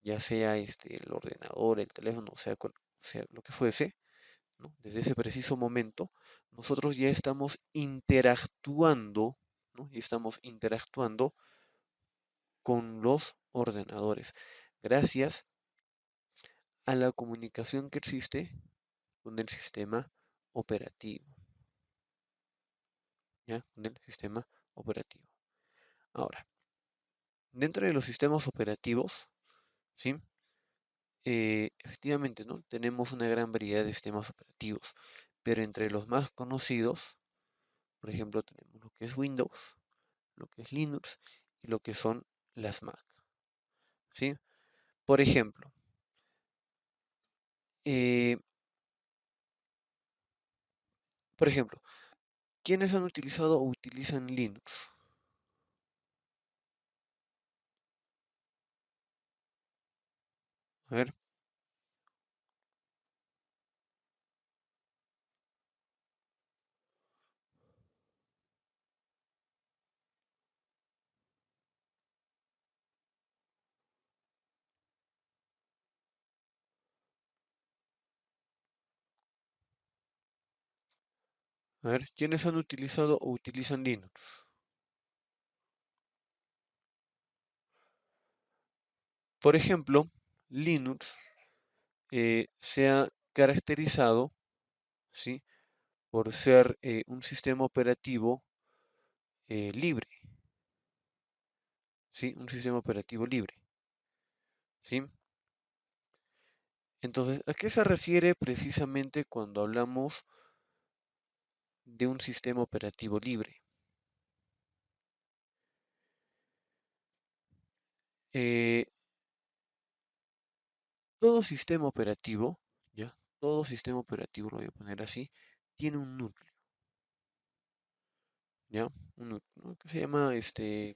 ya sea el ordenador, el teléfono, sea lo que fuese, ¿no? Desde ese preciso momento, nosotros ya estamos interactuando, ¿no? Y estamos interactuando con los ordenadores, gracias a la comunicación que existe con el sistema operativo, ¿ya? Con el sistema operativo. Ahora, dentro de los sistemas operativos, ¿sí? Efectivamente, ¿no? Tenemos una gran variedad de sistemas operativos, pero entre los más conocidos, por ejemplo, tenemos lo que es Windows, lo que es Linux y lo que son las Mac, ¿sí? Por ejemplo, eh, ¿quiénes han utilizado o utilizan Linux? A ver, ¿quiénes han utilizado o utilizan Linux? Por ejemplo, Linux se ha caracterizado, ¿sí? Por ser un sistema operativo libre, ¿sí? Un sistema operativo libre, ¿sí? Entonces, ¿a qué se refiere precisamente cuando hablamos de un sistema operativo libre? Eh, todo sistema operativo, ¿ya? Todo sistema operativo, lo voy a poner así, tiene un núcleo, ¿ya? Un núcleo, ¿no? Que se llama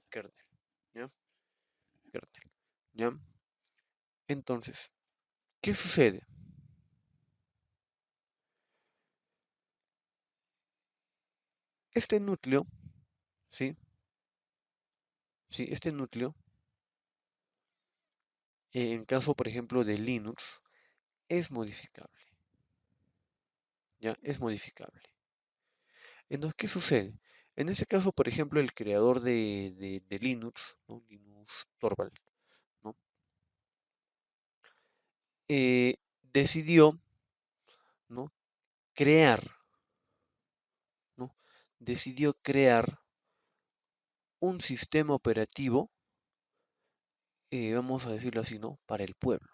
kernel, ¿ya? Kernel, ¿ya? Entonces, ¿qué sucede? Este núcleo, ¿sí? Sí, este núcleo, en caso, por ejemplo, de Linux, es modificable, ¿ya? Es modificable. Entonces, ¿qué sucede? En ese caso, por ejemplo, el creador de Linux, ¿no? Linus Torvald, ¿no? Eh, decidió, ¿no? Crear, ¿no? Decidió crear un sistema operativo, vamos a decirlo así, ¿no? Para el pueblo,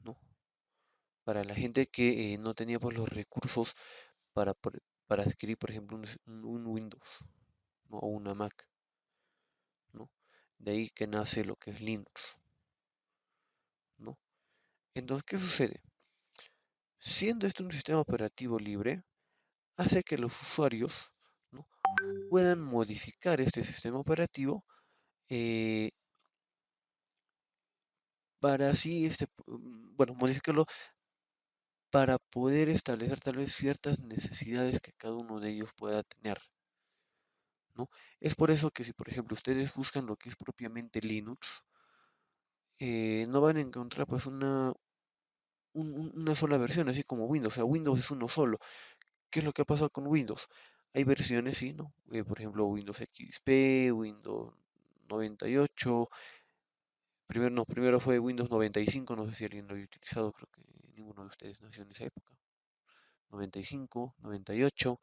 ¿no? Para la gente que no tenía pues los recursos para, para adquirir, por ejemplo, un Windows, ¿no? O una Mac, ¿no? De ahí que nace lo que es Linux, ¿no? Entonces, ¿qué sucede? Siendo este un sistema operativo libre, hace que los usuarios, ¿no? puedan modificar este sistema operativo eh, para así, bueno, modificarlo para poder establecer tal vez ciertas necesidades que cada uno de ellos pueda tener, ¿no? Es por eso que si, por ejemplo, ustedes buscan lo que es propiamente Linux, no van a encontrar pues una sola versión, así como Windows, o sea, Windows es uno solo. ¿Qué es lo que ha pasado con Windows? Hay versiones, sí, ¿no? Por ejemplo, Windows XP, Windows 98, primero, no, primero fue Windows 95, no sé si alguien lo había utilizado, creo que ninguno de ustedes nació en esa época. 95, 98,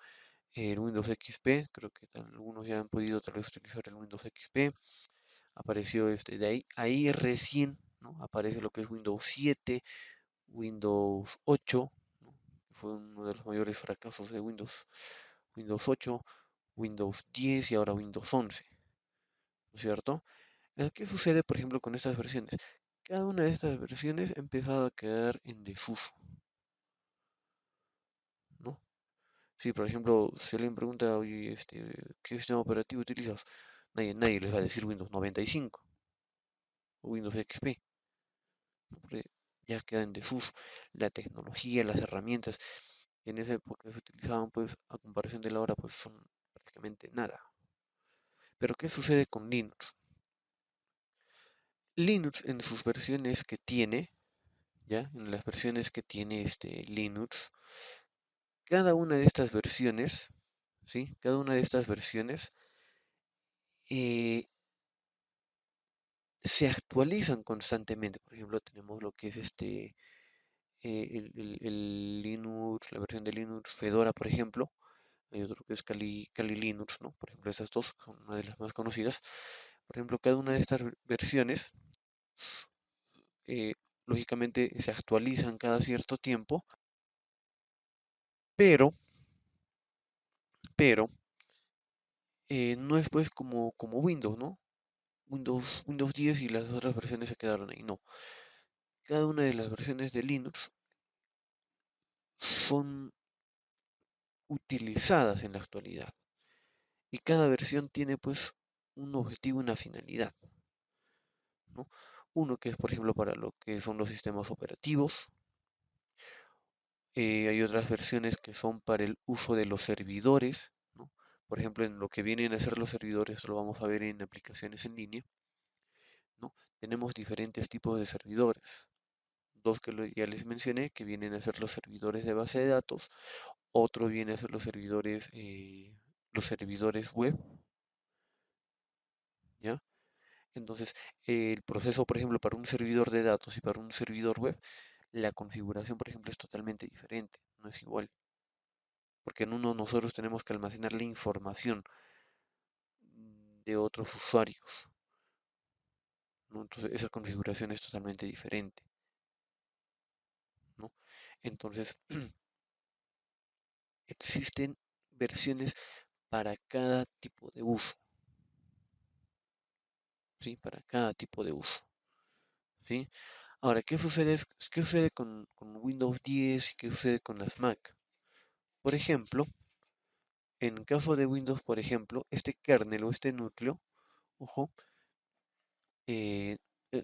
el Windows XP, creo que algunos ya han podido tal vez utilizar el Windows XP. Apareció de ahí recién, ¿no? Aparece lo que es Windows 7, Windows 8, ¿no? Que fue uno de los mayores fracasos de Windows 8, Windows 10 y ahora Windows 11, ¿no es cierto? ¿Qué sucede, por ejemplo, con estas versiones? Cada una de estas versiones ha empezado a quedar en desuso, ¿no? Si, por ejemplo, si alguien pregunta, oye, ¿qué sistema operativo utilizas? Nadie les va a decir Windows 95 o Windows XP, ¿no? Porque ya queda en desuso. La tecnología, las herramientas que en esa época se utilizaban, pues, a comparación de la hora, pues son prácticamente nada. Pero, ¿qué sucede con Linux? Linux en sus versiones que tiene, ¿ya? En las versiones que tiene Linux, cada una de estas versiones, ¿sí? Cada una de estas versiones eh, se actualizan constantemente. Por ejemplo, tenemos lo que es el Linux, la versión de Linux Fedora, por ejemplo. Hay otro que es Kali Linux, ¿no? Por ejemplo, estas dos son una de las más conocidas. Por ejemplo, cada una de estas versiones, eh, lógicamente, se actualizan cada cierto tiempo, pero, pero, no es pues como Windows, ¿no? Windows 10 y las otras versiones se quedaron ahí. No, cada una de las versiones de Linux son utilizadas en la actualidad y cada versión tiene pues un objetivo, una finalidad, ¿no? Uno que es, por ejemplo, para lo que son los sistemas operativos. Hay otras versiones que son para el uso de los servidores, ¿no? Por ejemplo, en lo que vienen a ser los servidores, lo vamos a ver en aplicaciones en línea, ¿no? Tenemos diferentes tipos de servidores. Dos que ya les mencioné, que vienen a ser los servidores de base de datos. Otro viene a ser los servidores web, ¿ya? Entonces, el proceso, por ejemplo, para un servidor de datos y para un servidor web, la configuración, por ejemplo, es totalmente diferente, no es igual, porque en uno nosotros tenemos que almacenar la información de otros usuarios, ¿no? Entonces, esa configuración es totalmente diferente, ¿no? Entonces, existen versiones para cada tipo de uso, ¿sí? Para cada tipo de uso, ¿sí? Ahora, qué sucede con Windows 10 y qué sucede con las Mac? Por ejemplo, en caso de Windows, por ejemplo, este kernel o este núcleo, ojo, eh,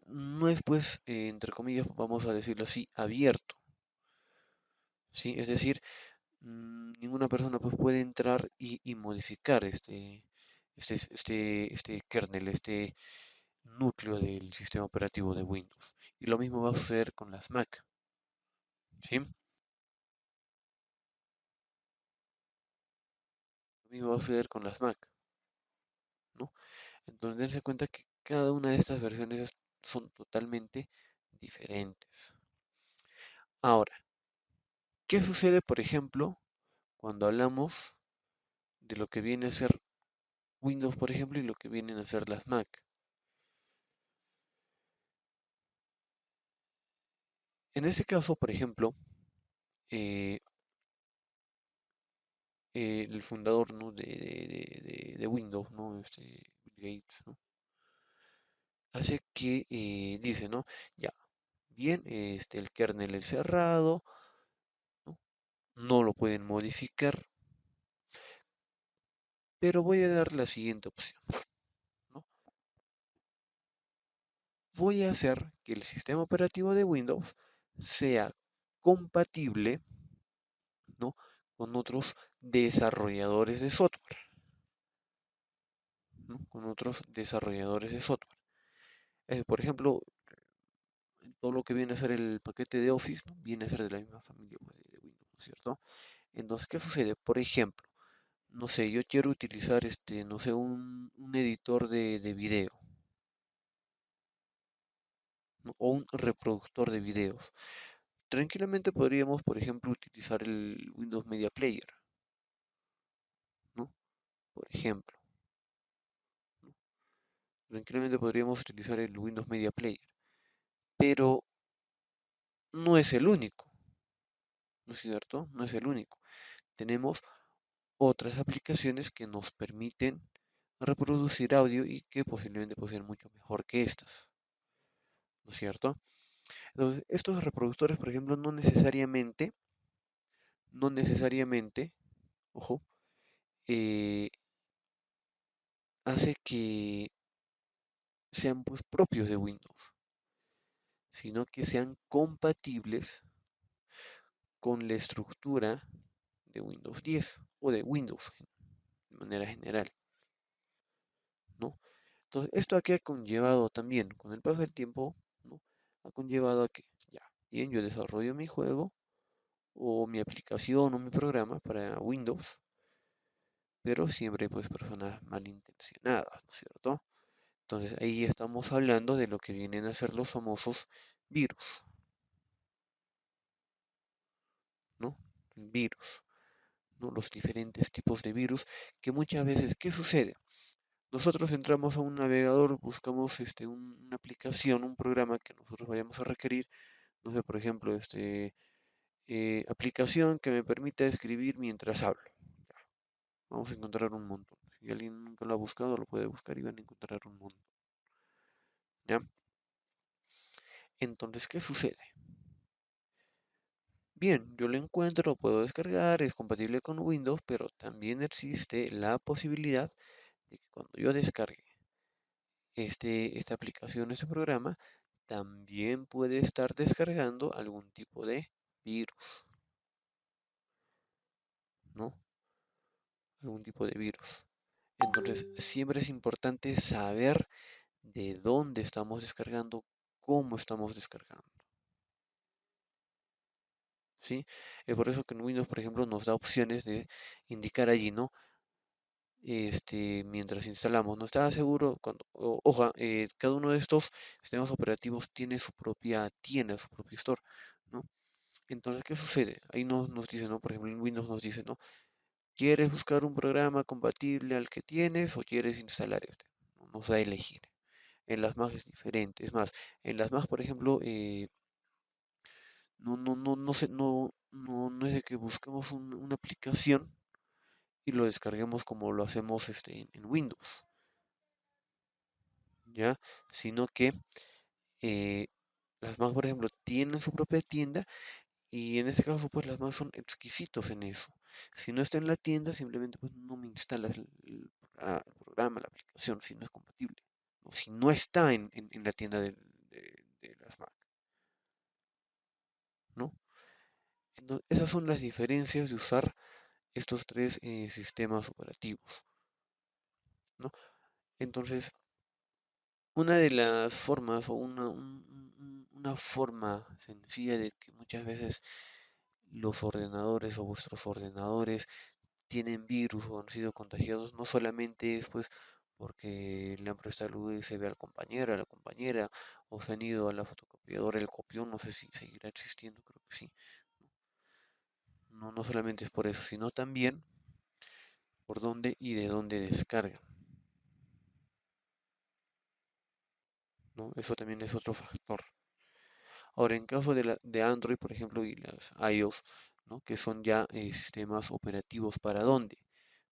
no es pues, entre comillas, vamos a decirlo así, abierto, ¿sí? Es decir, ninguna persona pues puede entrar y modificar este kernel, este núcleo del sistema operativo de Windows. Y lo mismo va a suceder con las Mac, ¿sí? Lo mismo va a suceder con las Mac, ¿no? Entonces dense cuenta que cada una de estas versiones son totalmente diferentes. Ahora, ¿qué sucede, por ejemplo, cuando hablamos de lo que viene a ser Windows, por ejemplo, y lo que vienen a ser las Mac? En ese caso, por ejemplo, eh, el fundador, ¿no? de Windows, ¿no? Bill Gates, ¿no? Hace que dice, ¿no? Ya, bien, el kernel es cerrado, ¿no? No lo pueden modificar, pero voy a dar la siguiente opción, ¿no? Voy a hacer que el sistema operativo de Windows sea compatible, ¿no? Con otros desarrolladores de software, ¿no? Con otros desarrolladores de software. Por ejemplo, todo lo que viene a ser el paquete de Office, ¿no? Viene a ser de la misma familia pues, de Windows, ¿no es cierto? Entonces, ¿qué sucede? Por ejemplo, no sé, yo quiero utilizar no sé, un editor de video, ¿no? O un reproductor de videos. Tranquilamente podríamos, por ejemplo, utilizar el Windows Media Player, ¿no? Por ejemplo, ¿no? Tranquilamente podríamos utilizar el Windows Media Player, pero no es el único, ¿no es cierto? No es el único. Tenemos otras aplicaciones que nos permiten reproducir audio y que posiblemente pueden ser mucho mejor que estas, ¿no es cierto? Entonces, estos reproductores, por ejemplo, no necesariamente, ojo, eh, hace que sean pues propios de Windows, sino que sean compatibles con la estructura de Windows 10 o de Windows de manera general, ¿no? Entonces, esto aquí ha conllevado también, con el paso del tiempo, ¿no? Ha conllevado a que, ya, bien, yo desarrollo mi juego o mi aplicación o mi programa para Windows, pero siempre pues personas malintencionadas, ¿no es cierto? Entonces ahí estamos hablando de lo que vienen a ser los famosos virus, ¿no? Virus, ¿no? Los diferentes tipos de virus que muchas veces, ¿qué sucede? Nosotros entramos a un navegador, buscamos una aplicación, un programa que nosotros vayamos a requerir, no sé, por ejemplo, aplicación que me permita escribir mientras hablo. Ya, vamos a encontrar un montón. Si alguien nunca lo ha buscado, lo puede buscar y van a encontrar un montón. ¿Ya? Entonces, ¿qué sucede? Bien, yo lo encuentro, lo puedo descargar, es compatible con Windows, pero también existe la posibilidad de que cuando yo descargue esta aplicación, este programa, también puede estar descargando algún tipo de virus, ¿no? Algún tipo de virus. Entonces, siempre es importante saber de dónde estamos descargando, cómo estamos descargando, ¿sí? Es por eso que en Windows, por ejemplo, nos da opciones de indicar allí, ¿no? Mientras instalamos. No estaba seguro, ojo, cada uno de estos sistemas operativos tiene su propia tienda, su propio store, ¿no? Entonces, ¿qué sucede? Ahí nos dice, ¿no? Por ejemplo, en Windows nos dice, ¿no? ¿Quieres buscar un programa compatible al que tienes o quieres instalar este? Nos da a elegir. En las Mac es diferente. Es más, en las Mac, por ejemplo, no es de que busquemos una aplicación y lo descarguemos como lo hacemos en Windows, ¿ya? Sino que eh, las Mac, por ejemplo, tienen su propia tienda y en este caso, pues las Mac son exquisitos en eso. Si no está en la tienda, simplemente pues no me instalas el programa, la aplicación, si no es compatible. O si no está en la tienda de las Mac, ¿no? Entonces, esas son las diferencias de usar estos tres sistemas operativos, ¿no? Entonces, una de las formas o una forma sencilla de que muchas veces los ordenadores o vuestros ordenadores tienen virus o han sido contagiados, no solamente es pues porque le han prestado el USB al compañero, a la compañera, o se han ido a la fotocopiadora, el copión, no sé si seguirá existiendo, creo que sí. No, no solamente es por eso, sino también por dónde y de dónde descargan, ¿no? Eso también es otro factor. Ahora, en caso de Android, por ejemplo, y las iOS, ¿no? Que son ya sistemas operativos ¿para dónde?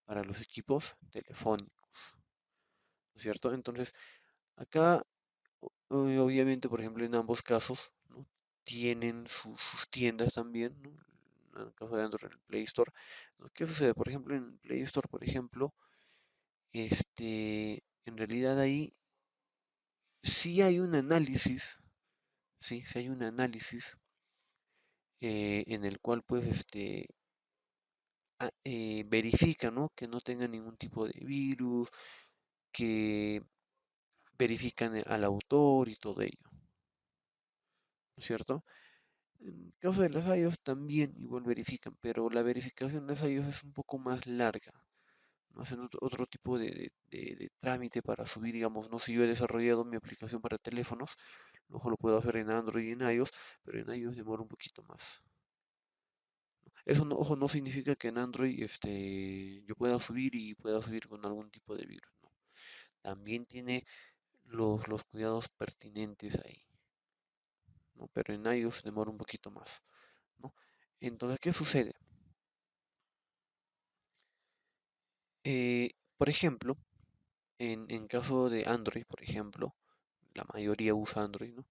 Para los equipos telefónicos, ¿no es cierto? Entonces, acá, obviamente, por ejemplo, en ambos casos, ¿no? Tienen sus tiendas también, ¿no? En el caso de Android, el Play Store, ¿no? ¿Qué sucede? Por ejemplo, en Play Store, por ejemplo, en realidad ahí sí hay un análisis, sí hay un análisis en el cual pues verifica, ¿no? Que no tenga ningún tipo de virus, que verifican al autor y todo ello, ¿no es cierto? En caso de las iOS también igual verifican, pero la verificación de las iOS es un poco más larga, ¿no? Hacen otro tipo de trámite para subir, digamos, no si yo he desarrollado mi aplicación para teléfonos, luego lo puedo hacer en Android y en iOS, pero en iOS demora un poquito más. Eso no, ojo, no significa que en Android yo pueda subir y pueda subir con algún tipo de virus, no. También tiene los cuidados pertinentes ahí, ¿no? Pero en iOS demora un poquito más, ¿no? Entonces, ¿qué sucede? Por ejemplo, en caso de Android, por ejemplo, la mayoría usa Android, ¿no?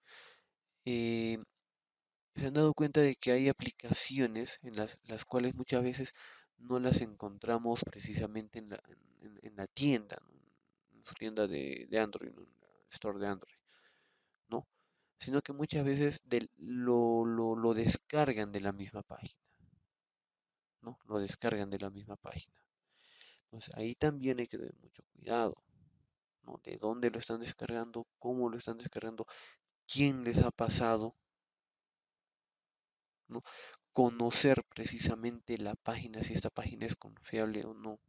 Eh, Se han dado cuenta de que hay aplicaciones en las cuales muchas veces no las encontramos precisamente en la tienda, ¿no? En su tienda de Android, ¿no? En la store de Android, ¿no? Sino que muchas veces lo descargan de la misma página, ¿no? Lo descargan de la misma página. Entonces ahí también hay que tener mucho cuidado, ¿no? De dónde lo están descargando, cómo lo están descargando, quién les ha pasado, ¿no? Conocer precisamente la página, si esta página es confiable o no.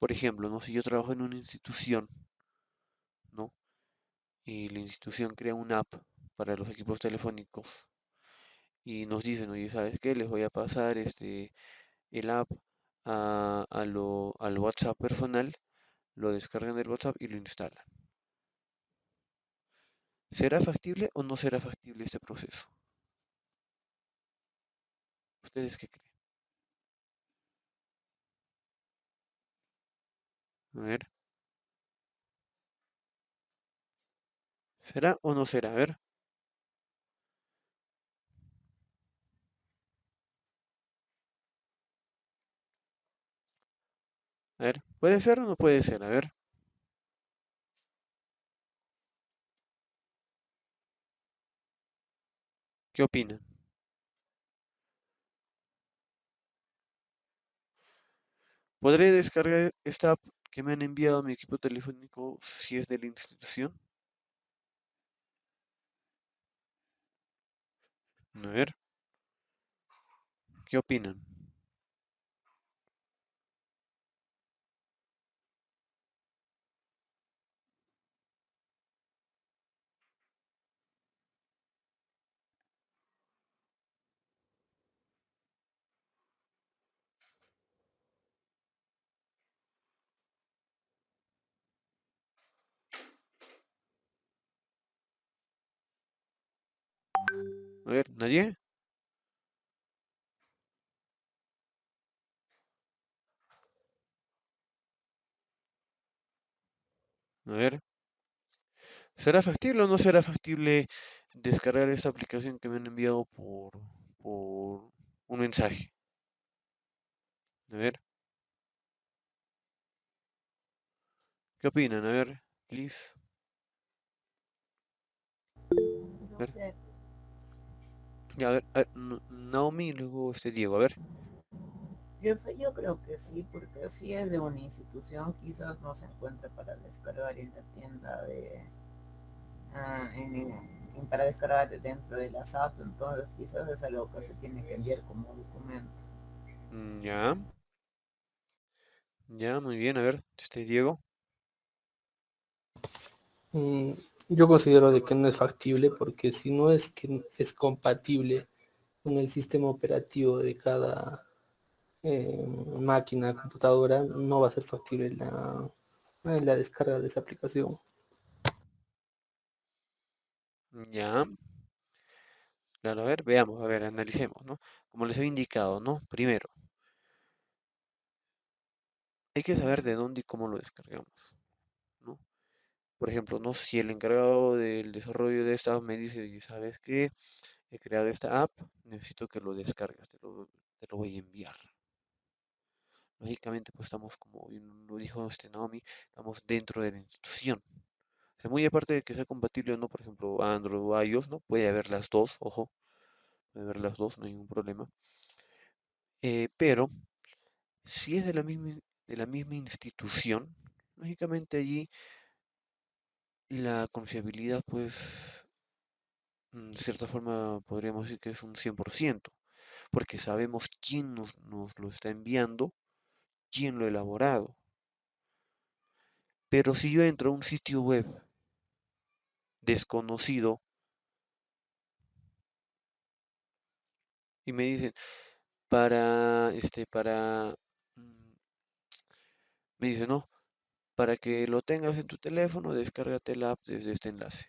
Por ejemplo, ¿no? Si yo trabajo en una institución, ¿no? Y la institución crea una app para los equipos telefónicos y nos dicen, oye, ¿sabes qué? Les voy a pasar el app al WhatsApp personal, lo descargan del WhatsApp y lo instalan. ¿Será factible o no será factible este proceso? ¿Ustedes qué creen? A ver, ¿será o no será? A ver, ¿puede ser o no puede ser? A ver, ¿qué opinan? ¿Podré descargar esta app que me han enviado a mi equipo telefónico si es de la institución? A ver, ¿qué opinan? A ver, ¿nadie? A ver, ¿será factible o no será factible descargar esta aplicación que me han enviado por un mensaje? A ver, ¿qué opinan? A ver, Liz, a No ver, sé, ya, a ver, Naomi y luego Diego, a ver. yo creo que sí, porque si es de una institución, quizás no se encuentre para descargar en la tienda de, para descargar dentro de las apps, entonces quizás es algo que se tiene que enviar como documento. Ya, ya, muy bien, a ver, Diego. Mm, yo considero de que no es factible porque si no es que es compatible con el sistema operativo de cada máquina, computadora, no va a ser factible la descarga de esa aplicación. Ya, claro, a ver, veamos, a ver, analicemos, ¿no? Como les he indicado, ¿no? Primero, hay que saber de dónde y cómo lo descargamos, ¿no? Por ejemplo, no si el encargado del desarrollo de esta app me dice, oye, ¿sabes qué? He creado esta app, necesito que lo descargues, te lo voy a enviar. Lógicamente, pues estamos, como bien lo dijo Naomi, estamos dentro de la institución. O sea, muy aparte de que sea compatible o no, por ejemplo, Android o iOS, ¿no? Puede haber las dos, ojo, puede haber las dos, no hay ningún problema. Pero si es de la misma institución, lógicamente allí la confiabilidad, pues, de cierta forma podríamos decir que es un 100%, porque sabemos quién nos lo está enviando, quién lo ha elaborado. Pero si yo entro a un sitio web desconocido y me dicen, mm, me dicen, no, para que lo tengas en tu teléfono, descárgate la app desde este enlace.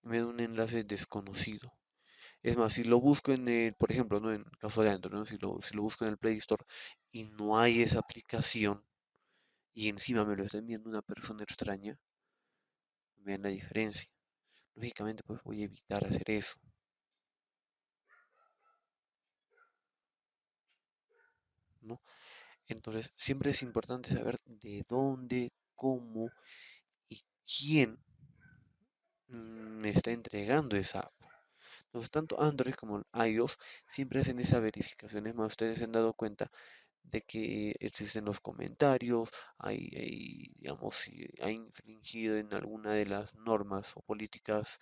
Me da un enlace desconocido. Es más, si lo busco por ejemplo, ¿no? En el caso de Android, ¿no? Si lo busco en el Play Store y no hay esa aplicación y encima me lo está enviando una persona extraña, vean la diferencia. Lógicamente, pues voy a evitar hacer eso, ¿no? Entonces, siempre es importante saber de dónde, cómo y quién me está entregando esa app. Entonces, tanto Android como iOS siempre hacen esa verificación. Es más, ustedes se han dado cuenta de que existen los comentarios, digamos, si ha infringido en alguna de las normas o políticas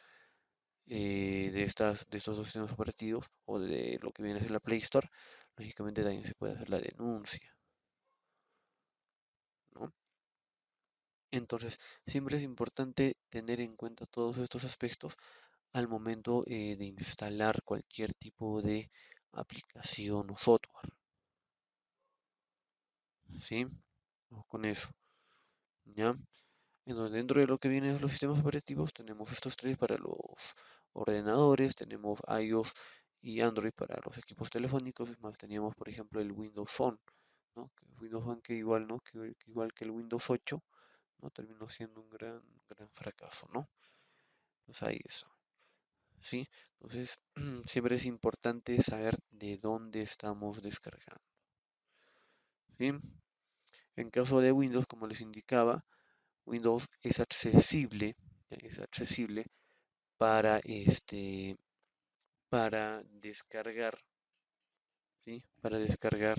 de estos dos sistemas operativos o de lo que viene a ser la Play Store, lógicamente también se puede hacer la denuncia, Entonces, siempre es importante tener en cuenta todos estos aspectos al momento de instalar cualquier tipo de aplicación o software. ¿Sí? Vamos con eso. ¿Ya? Entonces, dentro de lo que vienen los sistemas operativos, tenemos estos tres para los ordenadores, tenemos iOS y Android para los equipos telefónicos. Es más, teníamos, por ejemplo, el Windows Phone, ¿no? Que Windows Phone que igual, ¿no? Que igual que el Windows 8, ¿no? Terminó siendo un gran fracaso, ¿no? Pues ahí eso, ¿sí? Entonces, siempre es importante saber de dónde estamos descargando, ¿sí? En caso de Windows, como les indicaba, Windows es accesible para para descargar, ¿sí? Para descargar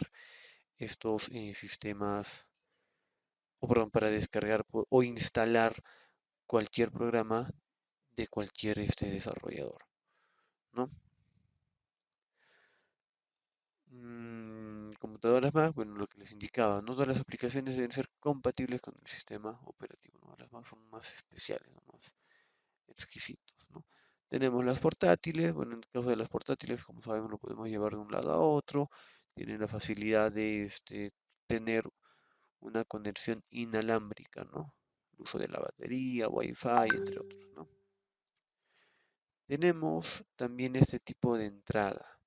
estos sistemas, o perdón, para descargar o instalar cualquier programa de cualquier desarrollador, ¿no? Computadoras Mac, bueno, lo que les indicaba, no todas las aplicaciones deben ser compatibles con el sistema operativo, ¿no? Las Mac son más especiales, ¿no? Más exquisitos, ¿no? Tenemos las portátiles, bueno, en el caso de las portátiles, como sabemos, lo podemos llevar de un lado a otro, tienen la facilidad de tener una conexión inalámbrica, ¿no? El uso de la batería, Wi-Fi, entre otros, ¿no? Tenemos también este tipo de entrada.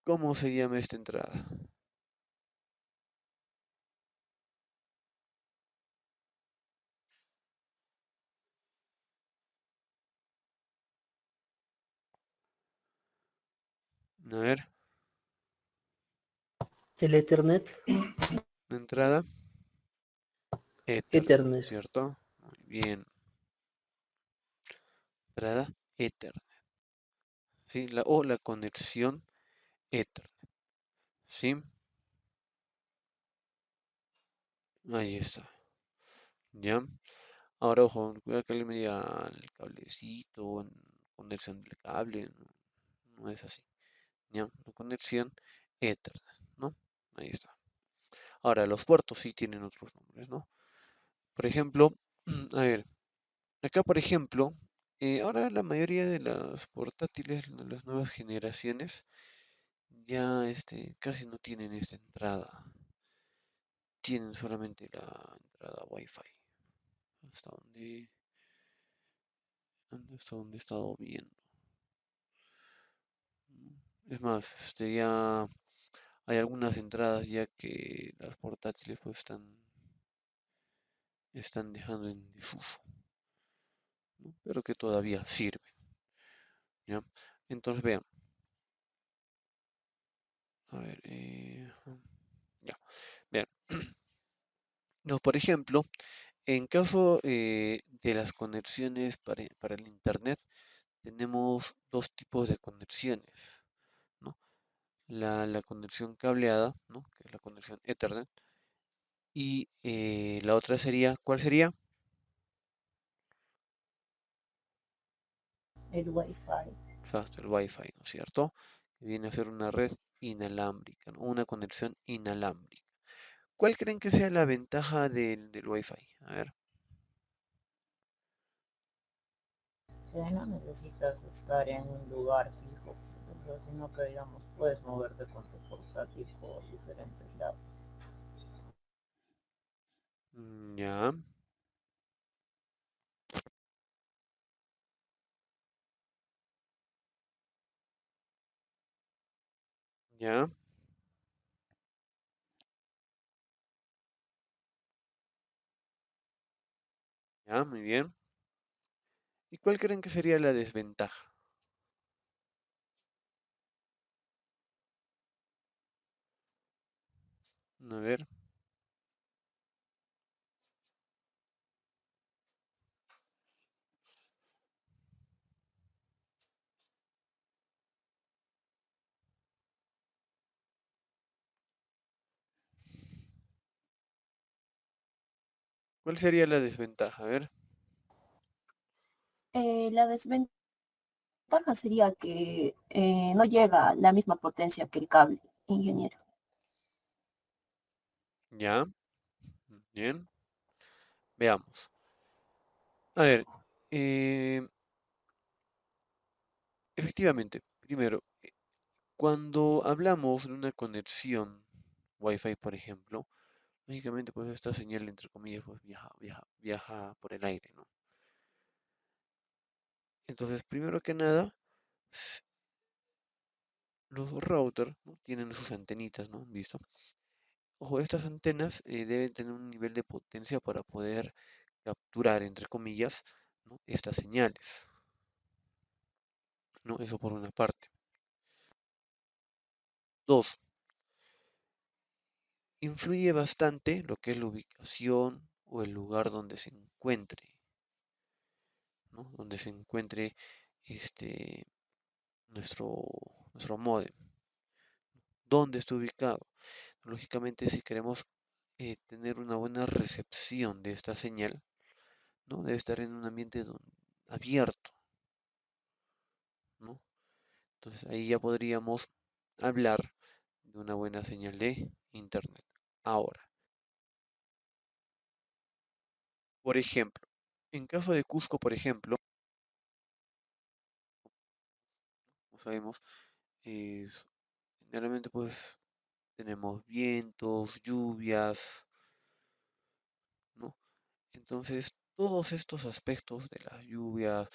¿Cómo se llama esta entrada? A ver, El Ethernet. la entrada Ethernet, Ethernet. ¿cierto? Muy bien. Entrada Ethernet, ¿sí? O la conexión Ethernet, ¿sí? Ahí está, ¿ya? Ahora, ojo, cuidado que alguien me diga el cablecito, conexión del cable, no, no es así, ¿ya? La conexión Ethernet, ¿no? Ahí está. Ahora, los puertos sí tienen otros nombres, ¿no? Por ejemplo, a ver, acá por ejemplo, ahora la mayoría de las portátiles de las nuevas generaciones ya casi no tienen esta entrada. Tienen solamente la entrada Wi-Fi. Hasta hasta donde he estado viendo. Es más, ya hay algunas entradas ya que las portátiles pues están dejando en desuso, ¿no? Pero que todavía sirven, ¿ya? Entonces vean, a ver, ya, vean. No, por ejemplo, en caso de las conexiones para el internet, tenemos dos tipos de conexiones, ¿no? La conexión cableada, ¿no? Que es la conexión Ethernet. Y la otra sería, ¿cuál sería? El Wi-Fi. Exacto, el Wi-Fi, ¿no es cierto? Que viene a ser una red inalámbrica, ¿no? Una conexión inalámbrica. ¿Cuál creen que sea la ventaja del Wi-Fi? A ver. Que no necesitas estar en un lugar fijo, pues, o sea, sino que digamos puedes moverte con tu portátil por diferentes lados. Ya, ya, ya, muy bien. ¿Y cuál creen que sería la desventaja? A ver, ¿cuál sería la desventaja? A ver, La desventaja sería que no llega a la misma potencia que el cable, ingeniero. ya. Bien, veamos. A ver, eh, efectivamente, primero, cuando hablamos de una conexión Wi-Fi, por ejemplo, lógicamente, pues esta señal, entre comillas, pues viaja por el aire, ¿no? Entonces, primero que nada, s- los routers, ¿no? Tienen sus antenitas, ¿no? ¿Visto? Ojo, estas antenas deben tener un nivel de potencia para poder capturar, entre comillas, ¿no? Estas señales, ¿no? Eso por una parte. Dos, influye bastante lo que es la ubicación o el lugar donde se encuentre, ¿no? Donde se encuentre este, nuestro, nuestro módem. ¿Dónde está ubicado? Lógicamente, si queremos tener una buena recepción de esta señal, ¿no? Debe estar en un ambiente abierto, ¿no? Entonces ahí ya podríamos hablar de una buena señal de internet. Ahora, por ejemplo, en caso de Cusco, por ejemplo, como sabemos, generalmente pues tenemos vientos, lluvias, ¿no? Entonces, todos estos aspectos de las lluvias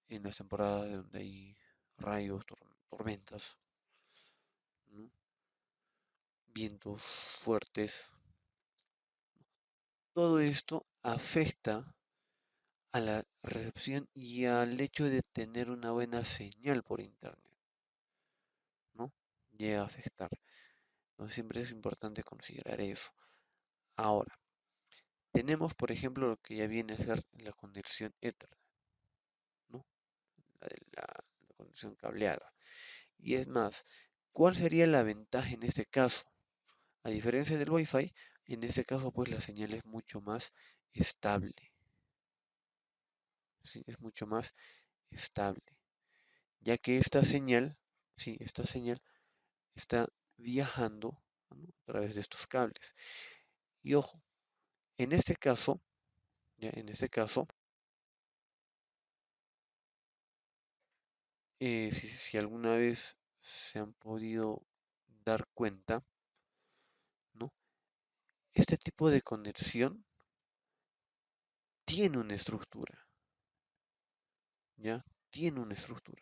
en las temporadas donde hay rayos, tormentas, ¿no? Vientos fuertes, todo esto afecta a la recepción y al hecho de tener una buena señal por internet, ¿no? Llega a afectar. Entonces siempre es importante considerar eso. Ahora, tenemos por ejemplo lo que ya viene a ser la conexión Ethernet, ¿no? La conexión cableada. Y es más, ¿cuál sería la ventaja en este caso? A diferencia del Wi-Fi, en este caso pues la señal es mucho más estable, ¿sí? Es mucho más estable, ya que esta señal, sí, esta señal está viajando, ¿no? A través de estos cables. Y ojo, en este caso, ya en este caso, si alguna vez se han podido dar cuenta, ¿no? Este tipo de conexión tiene una estructura, ¿ya? Tiene una estructura.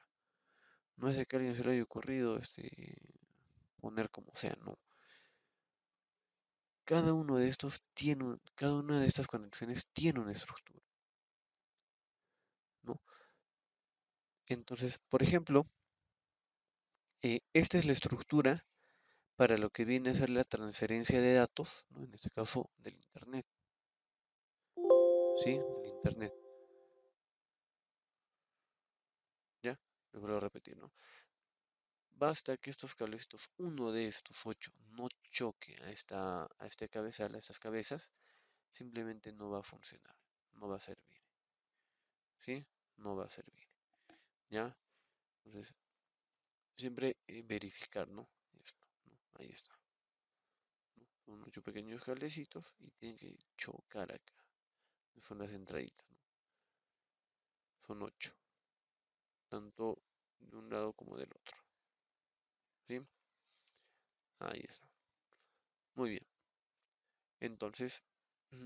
No es de que a alguien se le haya ocurrido poner como sea, no. Cada una de estas conexiones tiene una estructura, ¿no? Entonces, por ejemplo, esta es la estructura para lo que viene a ser la transferencia de datos, ¿no? En este caso del Internet, ¿sí? Del Internet, ¿ya? Lo vuelvo a repetir, ¿no? Basta que estos cablecitos, uno de estos 8, no choque a este cabezal, a estas cabezas, simplemente no va a funcionar, no va a servir, ¿sí? No va a servir, ¿ya? Entonces, siempre verificar, ¿no? Esto, ¿no? Ahí está, ¿no? Son 8 pequeños cablecitos y tienen que chocar acá. Son las entraditas, ¿no? Son 8, tanto de un lado como del otro, ¿sí? Ahí está. Muy bien. Entonces,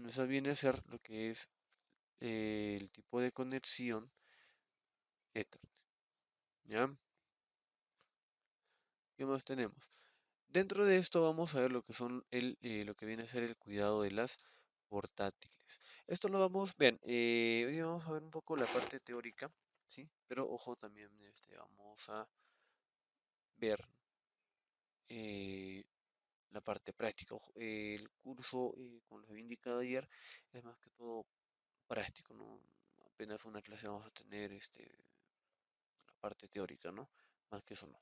esa viene a ser lo que es el tipo de conexión Ethernet, ¿ya? ¿Qué más tenemos? Dentro de esto vamos a ver lo que son lo que viene a ser el cuidado de las portátiles. Esto lo vamos, vean, hoy vamos a ver un poco la parte teórica, ¿sí? Pero ojo también, vamos a ver eh, la parte práctica. El curso, como les había indicado ayer, es más que todo práctico, ¿no? Apenas una clase vamos a tener la parte teórica, ¿no? Más que eso no.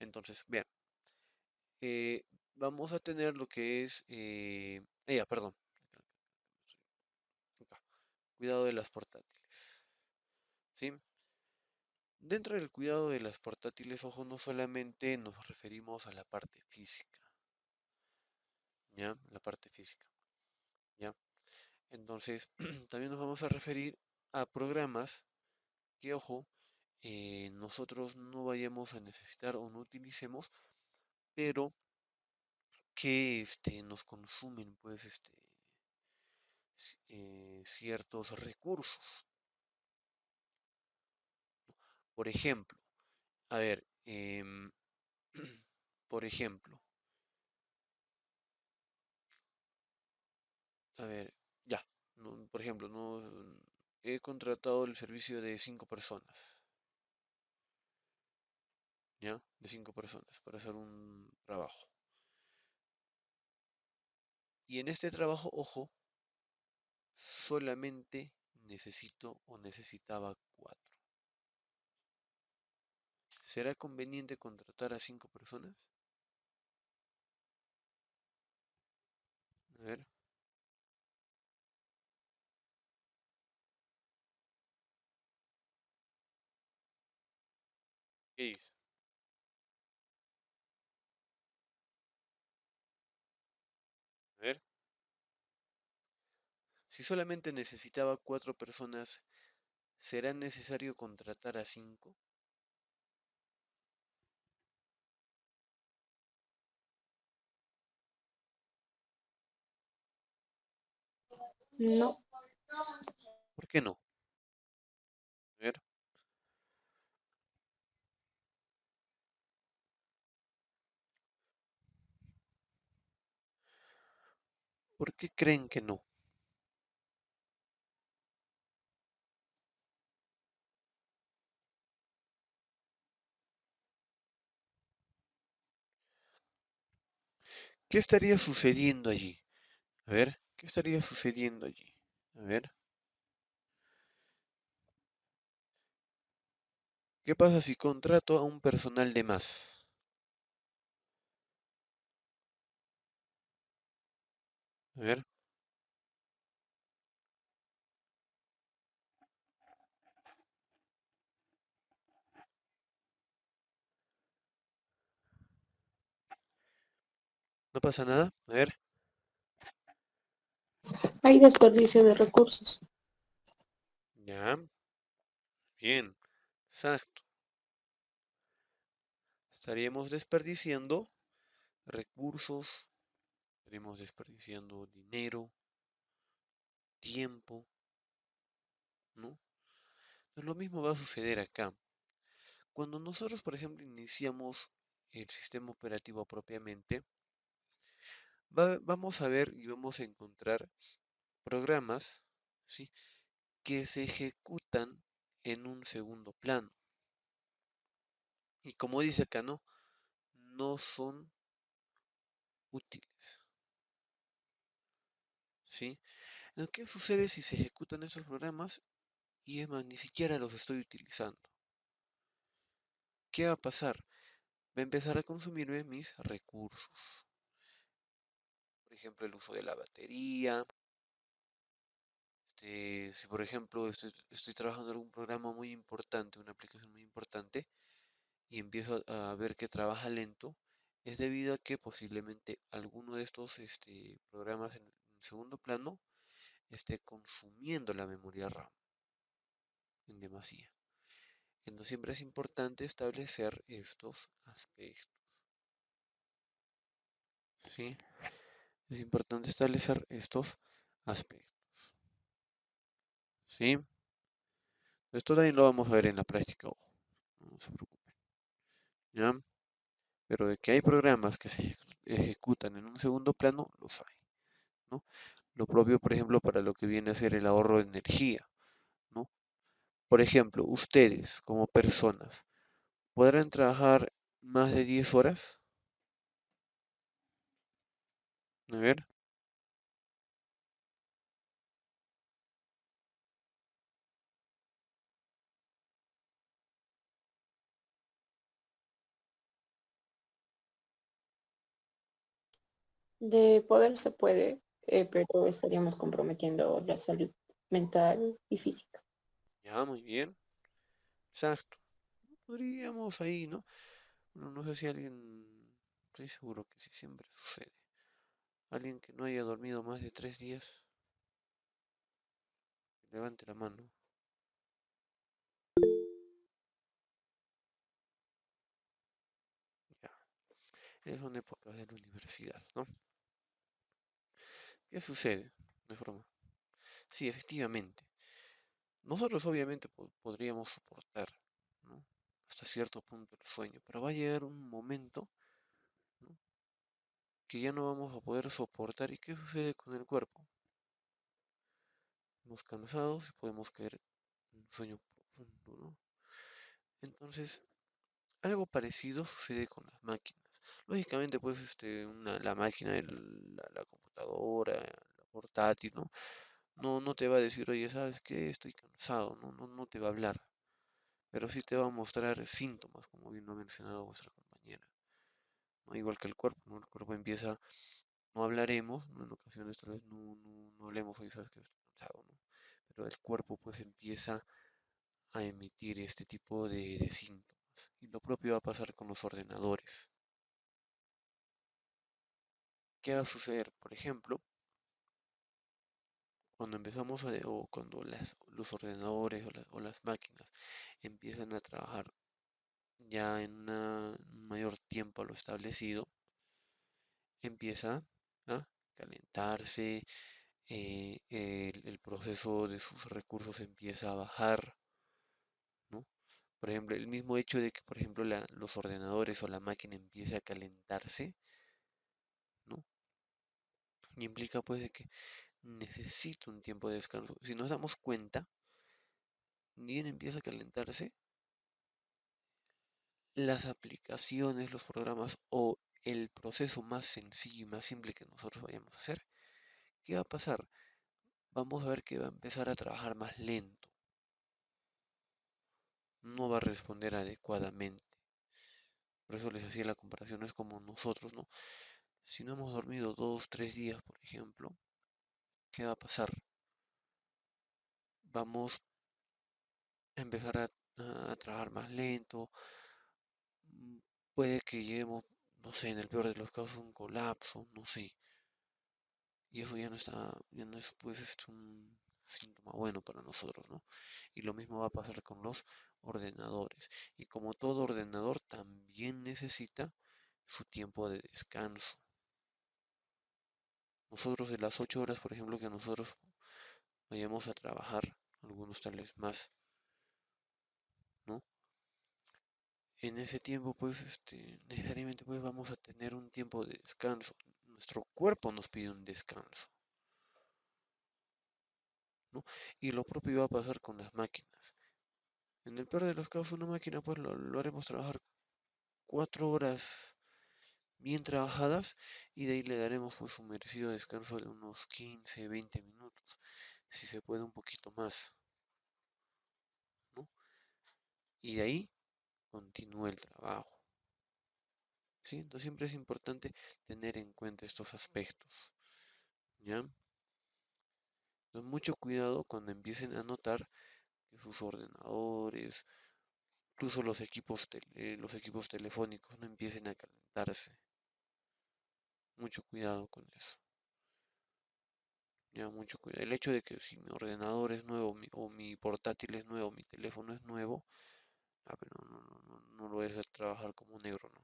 Entonces, bien, eh, vamos a tener lo que es, perdón, acá, cuidado de las portátiles, ¿sí? Dentro del cuidado de las portátiles, ojo, no solamente nos referimos a la parte física, ¿ya? La parte física, ¿ya? Entonces, también nos vamos a referir a programas que, ojo, nosotros no vayamos a necesitar o no utilicemos, pero que nos consumen pues ciertos recursos. Por ejemplo, a ver, por ejemplo, a ver, ya, por ejemplo, no he contratado el servicio de 5 personas, ¿ya? De 5 personas para hacer un trabajo. Y en este trabajo, ojo, solamente necesito o necesitaba 4. ¿Será conveniente contratar a 5 personas? A ver, ¿qué dice? A ver, si solamente necesitaba 4 personas, ¿será necesario contratar a 5? No, ¿Por qué no? A ver, ¿por qué creen que no? ¿Qué estaría sucediendo allí? A ver, ¿qué estaría sucediendo allí? A ver, ¿qué pasa si contrato a un personal de más? A ver, ¿no pasa nada? A ver, hay desperdicio de recursos. ya, bien, exacto. Estaríamos desperdiciando recursos, estaríamos desperdiciando dinero, tiempo, ¿no? Entonces lo mismo va a suceder acá. Cuando nosotros, por ejemplo, iniciamos el sistema operativo propiamente, vamos a ver y vamos a encontrar programas, ¿sí? Que se ejecutan en un segundo plano. Y como dice acá, ¿no? No son útiles, ¿sí? ¿Qué sucede si se ejecutan esos programas y es más, ni siquiera los estoy utilizando? ¿Qué va a pasar? Va a empezar a consumirme mis recursos. Por ejemplo, el uso de la batería. Si por ejemplo estoy trabajando en algún programa muy importante, una aplicación muy importante, y empiezo a ver que trabaja lento, es debido a que posiblemente alguno de estos programas en segundo plano esté consumiendo la memoria RAM en demasía. Entonces siempre es importante establecer estos aspectos, ¿sí? Es importante establecer estos aspectos, ¿sí? Esto también lo vamos a ver en la práctica, ojo, no se preocupen, ¿ya? Pero de que hay programas que se ejecutan en un segundo plano, los hay, ¿no? Lo propio, por ejemplo, para lo que viene a ser el ahorro de energía, ¿no? Por ejemplo, ustedes como personas, ¿podrán trabajar más de 10 horas? A ver, De poder se puede, pero estaríamos comprometiendo la salud mental y física. ya, muy bien, exacto. Podríamos ahí, ¿no? Bueno, no sé si alguien, estoy seguro que sí siempre sucede. Alguien que no haya dormido más de 3 días, Levante la mano. Ya. Esas son épocas de la universidad, ¿no? ¿Qué sucede? De forma. Sí, efectivamente. Nosotros obviamente podríamos soportar, ¿no? Hasta cierto punto el sueño, pero va a llegar un momento, ¿no? Que ya no vamos a poder soportar. ¿Y qué sucede con el cuerpo? Estamos cansados y podemos caer en un sueño profundo, ¿no? Entonces, algo parecido sucede con las máquinas. Lógicamente, pues, la máquina, la computadora, la portátil, ¿no? No te va a decir, oye, ¿sabes qué? Estoy cansado, no te va a hablar, pero sí te va a mostrar síntomas, como bien lo ha mencionado vuestra compañera, ¿no? Igual que el cuerpo, ¿no? El cuerpo empieza, no hablaremos, ¿no? En ocasiones tal vez no hablemos, oye, ¿sabes qué? Estoy cansado, ¿no? Pero el cuerpo, pues, empieza a emitir este tipo de síntomas. Y lo propio va a pasar con los ordenadores. ¿Qué va a suceder? Por ejemplo, cuando empezamos o cuando los ordenadores o las máquinas empiezan a trabajar ya en un mayor tiempo a lo establecido, empieza a calentarse, el proceso de sus recursos empieza a bajar, ¿no? Por ejemplo, el mismo hecho de que, por ejemplo, los ordenadores o la máquina empiece a calentarse, ¿no? Y implica pues de que necesita un tiempo de descanso. Si nos damos cuenta, ni bien empieza a calentarse, las aplicaciones, los programas o el proceso más sencillo y más simple que nosotros vayamos a hacer, ¿qué va a pasar? Vamos a ver que va a empezar a trabajar más lento, no va a responder adecuadamente. Por eso les hacía la comparación, es como nosotros, ¿no? Si no hemos dormido 2, 3 días, por ejemplo, ¿qué va a pasar? Vamos a empezar a trabajar más lento, mm, puede que lleguemos, no sé, en el peor de los casos, un colapso, no sé. Y eso ya no es pues un síntoma bueno para nosotros, ¿no? Y lo mismo va a pasar con los ordenadores. Y como todo ordenador también necesita su tiempo de descanso. Nosotros de las 8 horas, por ejemplo, que nosotros vayamos a trabajar, algunos tal vez más, ¿no? En ese tiempo, pues, necesariamente pues vamos a tener un tiempo de descanso. Nuestro cuerpo nos pide un descanso, ¿no? Y lo propio va a pasar con las máquinas. En el peor de los casos, una máquina, pues lo haremos trabajar 4 horas bien trabajadas y de ahí le daremos pues un merecido descanso de unos 15, 20 minutos, si se puede un poquito más, ¿no? Y de ahí continúa el trabajo, ¿sí? Entonces siempre es importante tener en cuenta estos aspectos, ¿ya? Entonces mucho cuidado cuando empiecen a notar que sus ordenadores, incluso los equipos telefónicos no empiecen a calentarse. Mucho cuidado con eso. Ya, mucho cuidado. El hecho de que si mi ordenador es nuevo o mi portátil es nuevo, mi teléfono es nuevo, pero no lo voy a hacer trabajar como negro, ¿no?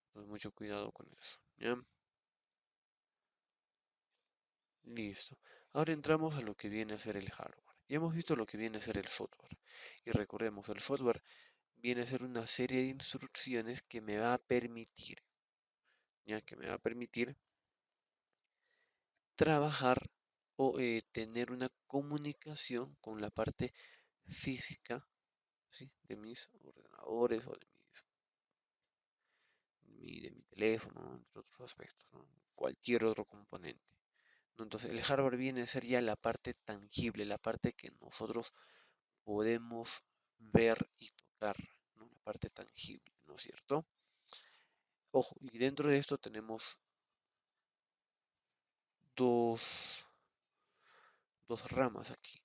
Entonces mucho cuidado con eso. ¿Ya? Listo. Ahora entramos a lo que viene a ser el hardware. Ya hemos visto lo que viene a ser el software. Y recordemos, el software viene a ser una serie de instrucciones que me va a permitir, ya que me va a permitir trabajar o tener una comunicación con la parte física, ¿sí? De mis ordenadores o de mi teléfono, ¿no? Entre otros aspectos, ¿no? Cualquier otro componente, ¿no? Entonces el hardware viene a ser ya la parte tangible, la parte que nosotros podemos ver y tocar, ¿no? La parte tangible, ¿no es cierto? Ojo, y dentro de esto tenemos dos, dos ramas aquí.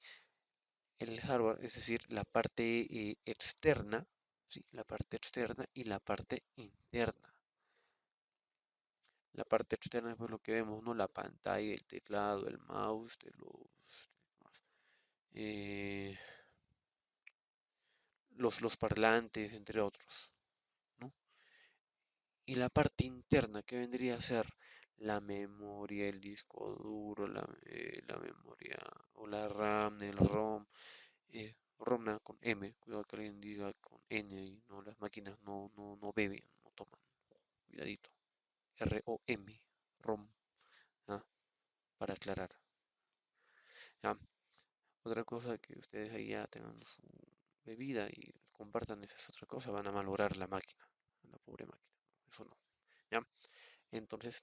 El hardware, es decir, la parte externa, ¿sí? La parte externa y la parte interna. La parte externa es pues lo que vemos, ¿no? La pantalla, el teclado, el mouse, eh, los parlantes, entre otros, ¿no? Y la parte interna, que vendría a ser la memoria, el disco duro, la memoria o la RAM, el ROM, ROM con M, cuidado que alguien diga con N y no, las máquinas no beben, no toman, cuidadito, ROM, ROM, ¿ah? Para aclarar. ¿Ya? Otra cosa que ustedes ahí ya tengan su bebida y compartan, esa es otra cosa, van a malograr la máquina, la pobre máquina, eso no, ¿ya? Entonces,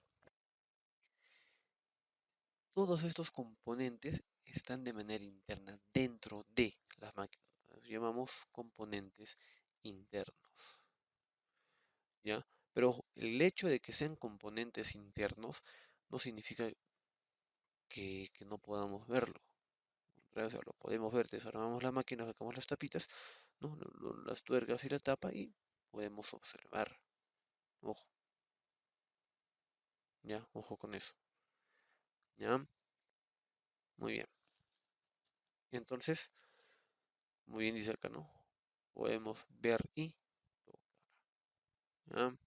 todos estos componentes están de manera interna dentro de las máquinas. Los llamamos componentes internos, ¿ya? Pero ojo, el hecho de que sean componentes internos no significa que no podamos verlo. O sea, lo podemos ver, desarmamos la máquina, sacamos las tapitas, ¿no? Las tuercas y la tapa y podemos observar. Ojo, ¿ya? Ojo con eso, ¿ya? Muy bien. Entonces, muy bien dice acá, ¿no? Podemos ver y tocar, ¿ya?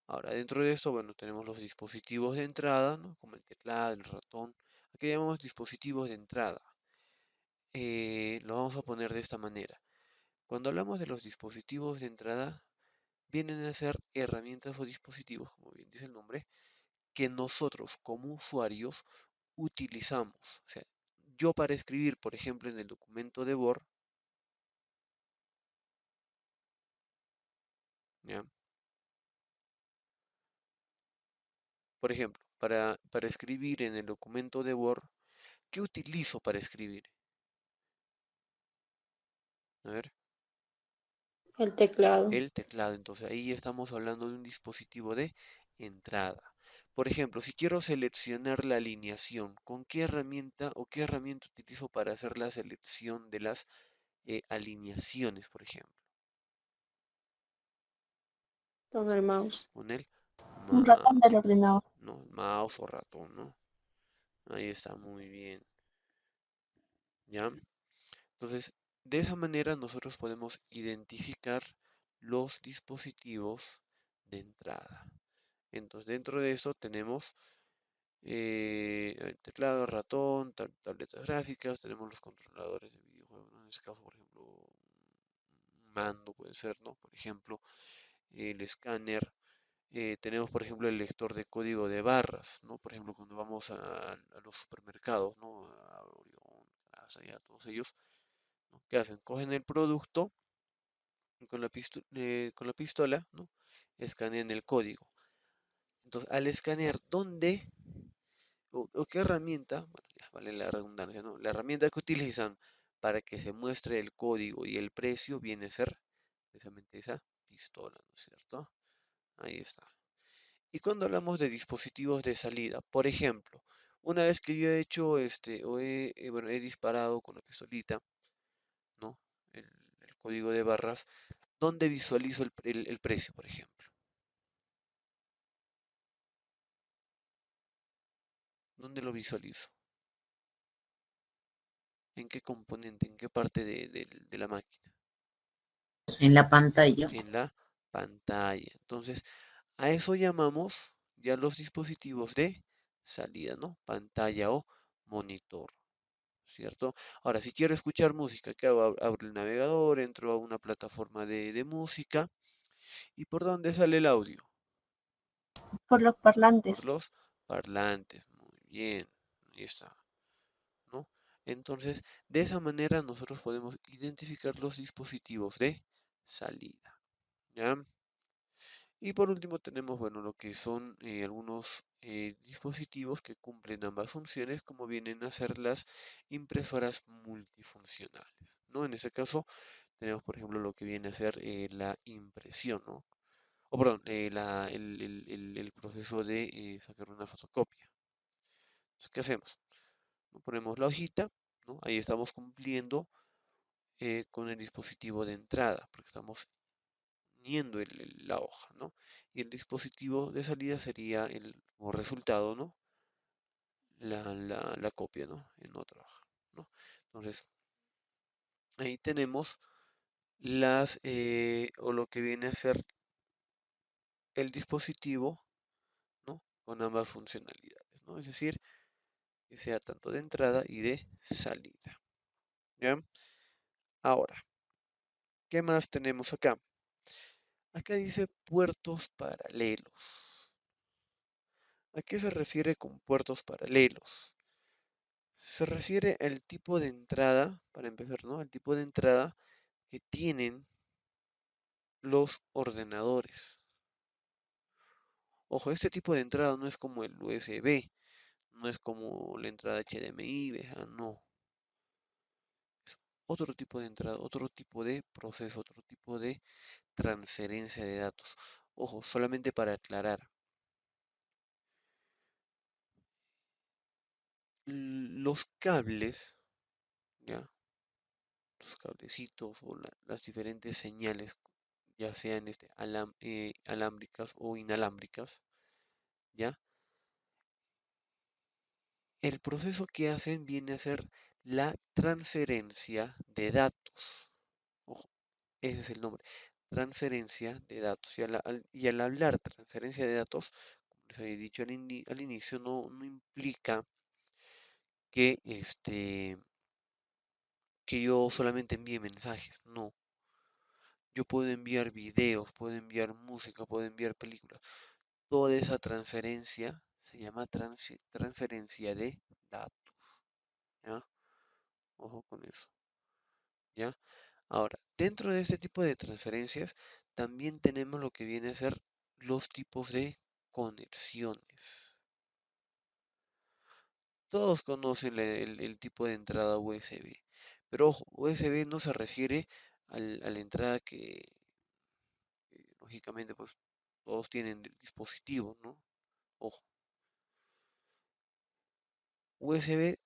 Ahora, dentro de esto, bueno, tenemos los dispositivos de entrada, ¿no? Como el teclado, el ratón. Aquí llamamos dispositivos de entrada. Lo vamos a poner de esta manera. Cuando hablamos de los dispositivos de entrada, vienen a ser herramientas o dispositivos, como bien dice el nombre, que nosotros como usuarios utilizamos. O sea, yo para escribir, por ejemplo, en el documento de Word, ¿ya? Por ejemplo, para escribir en el documento de Word, ¿qué utilizo para escribir? A ver, El teclado. el teclado. Entonces ahí estamos hablando de un dispositivo de entrada. Por ejemplo, si quiero seleccionar la alineación, ¿con qué herramienta o qué herramienta utilizo para hacer la selección de las alineaciones, por ejemplo? Con el mouse. Con el Un ratón del ordenador. no, mouse o ratón, ¿no? Ahí está, muy bien. ¿Ya? Entonces, de esa manera nosotros podemos identificar los dispositivos de entrada. Entonces, dentro de esto tenemos el teclado, ratón, tabletas gráficas, tenemos los controladores de videojuegos, ¿no? En este caso, por ejemplo, un mando puede ser, ¿no? Por ejemplo, el escáner. Tenemos, por ejemplo, el lector de código de barras, ¿no? Por ejemplo, cuando vamos a los supermercados, ¿no? A Orión, Plaza y a todos ellos, ¿no? ¿Qué hacen? Cogen el producto y con la pistola, ¿no? Escanean el código. Entonces, al escanear, ¿dónde o qué herramienta, bueno, ya vale la redundancia, ¿no? La herramienta que utilizan para que se muestre el código y el precio viene a ser precisamente esa pistola, ¿no es cierto? Ahí está. Y cuando hablamos de dispositivos de salida, por ejemplo, una vez que yo he hecho bueno, he disparado con la pistolita, ¿no? El, el código de barras, ¿dónde visualizo el precio, por ejemplo? ¿Dónde lo visualizo? ¿En qué componente? ¿En qué parte de la máquina? En la pantalla. En la pantalla. Entonces, a eso llamamos ya los dispositivos de salida, ¿no? Pantalla o monitor, ¿cierto? Ahora, si quiero escuchar música, ¿qué hago? Abro el navegador, entro a una plataforma de música. ¿Y por dónde sale el audio? Por los Por parlantes. los parlantes. Muy bien, ahí está, ¿no? Entonces, de esa manera nosotros podemos identificar los dispositivos de salida, ¿ya? Y por último tenemos, bueno, lo que son algunos dispositivos que cumplen ambas funciones, como vienen a ser las impresoras multifuncionales, ¿no? En este caso tenemos, por ejemplo, lo que viene a ser la impresión, ¿no? O perdón, el proceso de sacar una fotocopia. Entonces, ¿qué hacemos? ¿No? Ponemos la hojita, ¿no? Ahí estamos cumpliendo con el dispositivo de entrada, porque estamos uniendo la hoja, ¿no? Y el dispositivo de salida sería como resultado, ¿no? La copia, ¿no? En otra hoja, ¿no? Entonces, ahí tenemos o lo que viene a ser el dispositivo, ¿no? Con ambas funcionalidades, ¿no? Es decir, que sea tanto de entrada y de salida, ¿ya? Ahora, ¿qué más tenemos acá? Acá dice puertos paralelos. ¿A qué se refiere con puertos paralelos? Se refiere al tipo de entrada, para empezar, ¿no? Al tipo de entrada que tienen los ordenadores. Ojo, este tipo de entrada no es como el USB, no es como la entrada HDMI, ¿veja? No. Es otro tipo de entrada, otro tipo de proceso, otro tipo de transferencia de datos. Ojo, solamente para aclarar, los cables, ¿ya? Los cablecitos o las diferentes señales, ya sean alámbricas o inalámbricas, ¿ya? El proceso que hacen viene a ser la transferencia de datos. Ojo, ese es el nombre, transferencia de datos. Y al hablar transferencia de datos, como les había dicho al inicio, no implica que, que yo solamente envíe mensajes, no. Yo puedo enviar videos, puedo enviar música, puedo enviar películas. Toda esa transferencia se llama transferencia de datos, ¿ya? Ojo con eso, ¿ya? Ahora, dentro de este tipo de transferencias, también tenemos lo que viene a ser los tipos de conexiones. Todos conocen el tipo de entrada USB, pero ojo, USB no se refiere a la entrada que, lógicamente, pues todos tienen el dispositivo, ¿no? Ojo, USB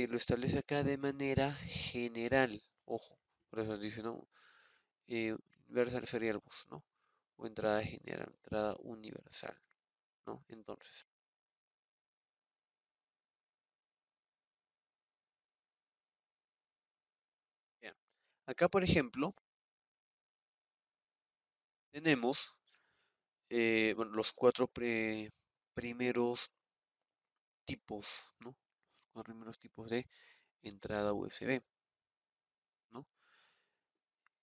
lo establece acá de manera general, ojo, por eso dice, ¿no? Universal Serial Bus, ¿no? O entrada general, entrada universal, ¿no? Entonces, bien. Acá, por ejemplo, tenemos bueno, los cuatro primeros tipos, ¿no? Los cuatro primeros tipos de entrada USB, ¿no?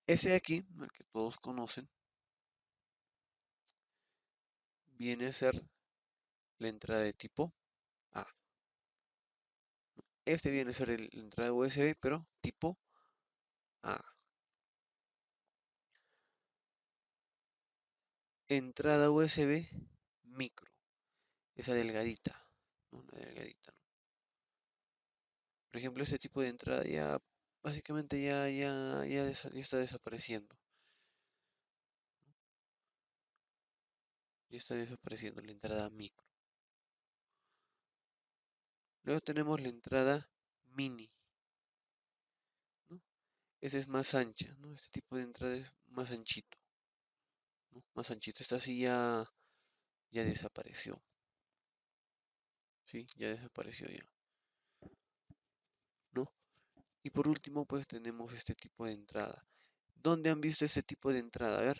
Ese de aquí, el que todos conocen, viene a ser la entrada de tipo A. Este viene a ser la entrada USB, pero tipo A. Entrada USB micro, esa delgadita, ¿no? La delgadita, ¿no? Por ejemplo, este tipo de entrada ya básicamente ya está desapareciendo. Ya está desapareciendo la entrada micro. Luego tenemos la entrada mini, ¿no? Esa es más ancha, ¿no? Este tipo de entrada es más anchito, ¿no? Más anchito. Esta sí ya desapareció. Sí, ya desapareció ya, ¿no? Y por último, pues tenemos este tipo de entrada. ¿Dónde han visto este tipo de entrada?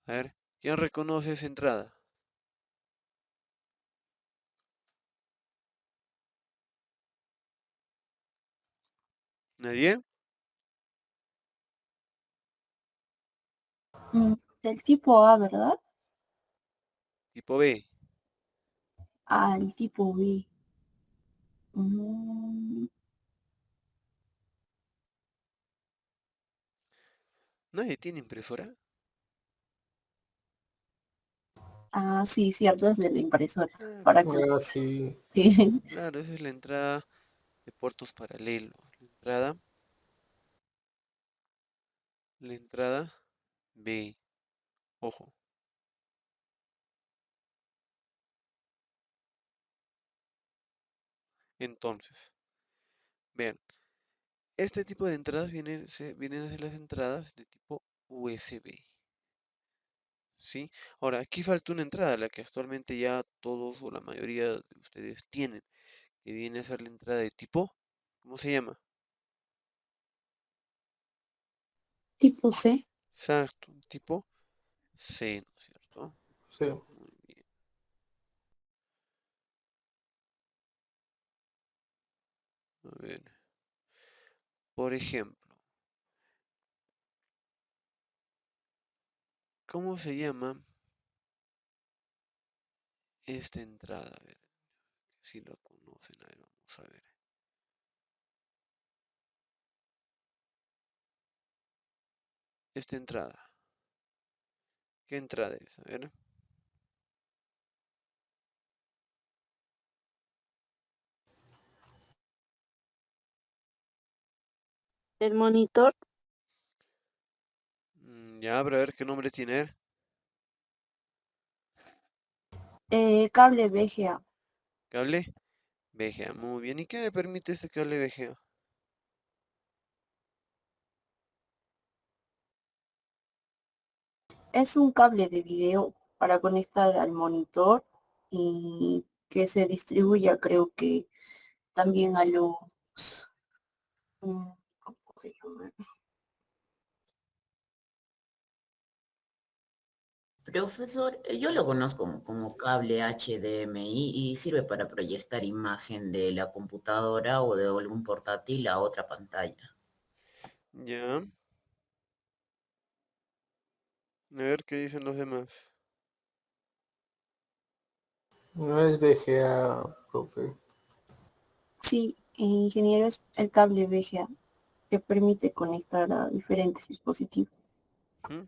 A ver, ¿quién reconoce esa entrada? ¿Nadie? Del tipo A, ¿verdad? Tipo B. Al tipo B. Mm, ¿Nadie tiene impresora? sí, cierto, es de la impresora. Claro, Para que... Ah, sí. Sí. claro, esa es la entrada de puertos paralelos. La entrada B. Ojo. Entonces, Vean, este tipo de entradas vienen a ser las entradas de tipo USB. ¿Sí? Ahora, aquí falta una entrada, la que actualmente ya todos o la mayoría de ustedes tienen, que viene a ser la entrada de tipo, ¿cómo se llama? Tipo C. Exacto, tipo C, ¿no es cierto? Sí. Muy bien. A ver, por ejemplo, ¿cómo se llama esta entrada? A ver, si lo conocen, a ver, vamos a ver. Esta entrada, ¿qué entrada es? A ver, El monitor, ya, pero a ver qué nombre tiene. A ver. Cable VGA. Cable VGA, muy bien. ¿Y qué me permite este cable VGA? Es un cable de video para conectar al monitor y que se distribuya, creo que también a los... ¿cómo se llama? Profesor, yo lo conozco como cable HDMI y sirve para proyectar imagen de la computadora o de algún portátil a otra pantalla. Ya, a ver qué dicen los demás. No es VGA, profe. Sí, ingeniero, es el cable VGA que permite conectar a diferentes dispositivos. Ujú,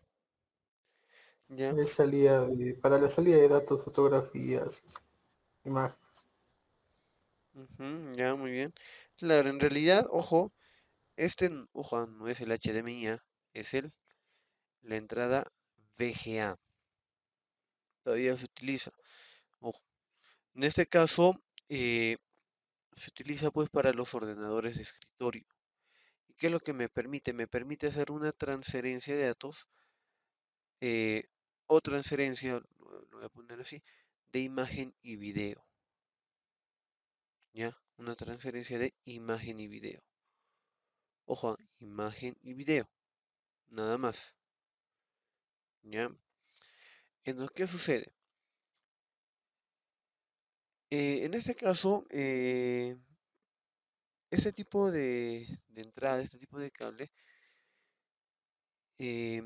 ya, Es para la salida de datos, fotografías, imágenes. ujú, ya, muy bien. Claro, en realidad, ojo, ojo, no es el HDMI, es la entrada VGA. Todavía se utiliza. Ojo, en este caso, eh, se utiliza pues para los ordenadores de escritorio. ¿Y qué es lo que me permite? Me permite hacer una transferencia de datos eh, o transferencia, lo voy a poner así, de imagen y video. ¿Ya? Una transferencia de imagen y video. Ojo, imagen y video. Nada más. ¿Ya? Entonces, ¿qué sucede? En este caso, este tipo de entrada, este tipo de cable, eh,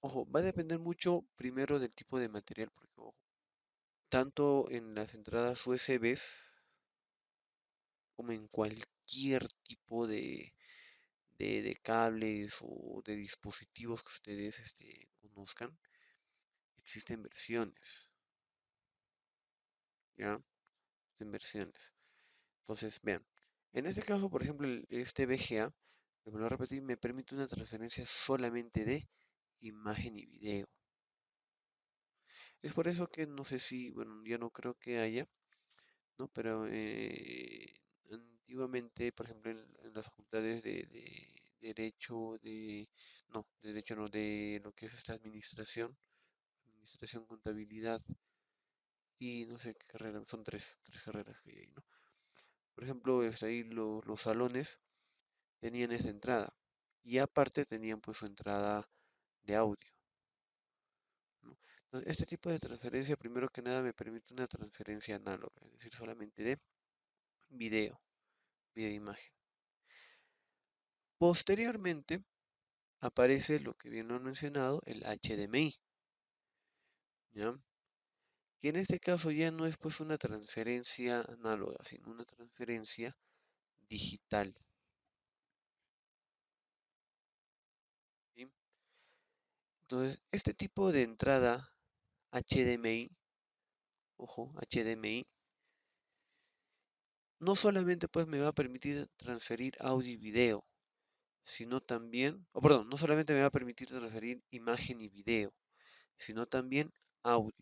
ojo, va a depender mucho primero del tipo de material, porque ojo, tanto en las entradas USB como en cualquier tipo de cables o de dispositivos que ustedes conozcan, existen versiones, ¿ya? Existen versiones. Entonces, vean, en este caso, por ejemplo, este VGA, lo vuelvo a repetir, me permite una transferencia solamente de imagen y video. Es por eso que no sé si, bueno, ya no creo que haya, ¿no? Pero antiguamente, por ejemplo, en las facultades de derecho, de derecho no, de lo que es esta administración, contabilidad y no sé qué carrera, son tres carreras que hay ahí, ¿no? Por ejemplo, ahí los salones tenían esa entrada y aparte tenían pues su entrada de audio, ¿no? Entonces, este tipo de transferencia, primero que nada, me permite una transferencia análoga, es decir, solamente de video, video e imagen. Posteriormente aparece lo que bien lo han mencionado, el HDMI, ¿ya? Que en este caso ya no es pues una transferencia análoga, sino una transferencia digital, ¿sí? Entonces, este tipo de entrada HDMI, ojo, HDMI, no solamente pues me va a permitir transferir audio y video, sino también, o perdón, no solamente me va a permitir transferir imagen y video, sino también audio,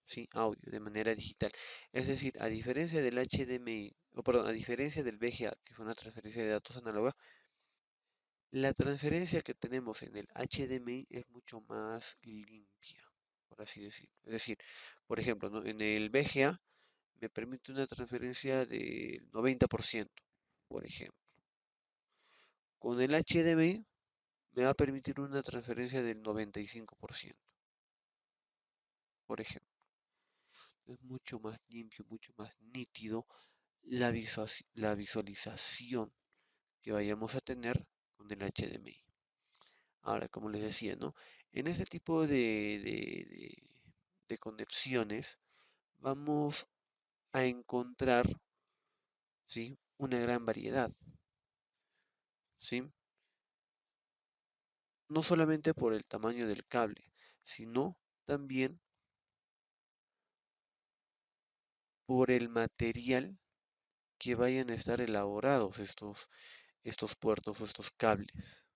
¿sí? Audio de manera digital. Es decir, a diferencia del HDMI o perdón, a diferencia del VGA, que es una transferencia de datos análoga, la transferencia que tenemos en el HDMI es mucho más limpia, por así decirlo. Es decir, por ejemplo, ¿no? En el VGA me permite una transferencia del 90%, por ejemplo. Con el HDMI me va a permitir una transferencia del 95%, por ejemplo. Es mucho más limpio, mucho más nítido la visualización que vayamos a tener con el HDMI. Ahora, como les decía, ¿no? En este tipo de conexiones vamos a encontrar, ¿sí? Una gran variedad, ¿sí? No solamente por el tamaño del cable, sino también por el material que vayan a estar elaborados estos puertos o estos cables,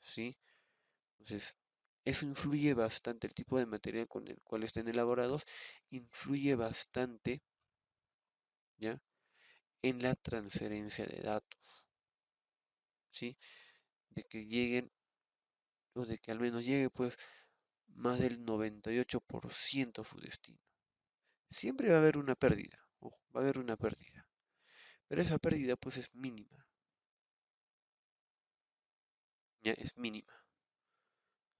¿sí? Entonces, eso influye bastante, el tipo de material con el cual estén elaborados, influye bastante, ¿ya? En la transferencia de datos, ¿sí? De que lleguen, o de que al menos llegue, pues, más del 98% a su destino. Siempre va a haber una pérdida, ojo, va a haber una pérdida, pero esa pérdida, pues, es mínima, ¿ya? Es mínima,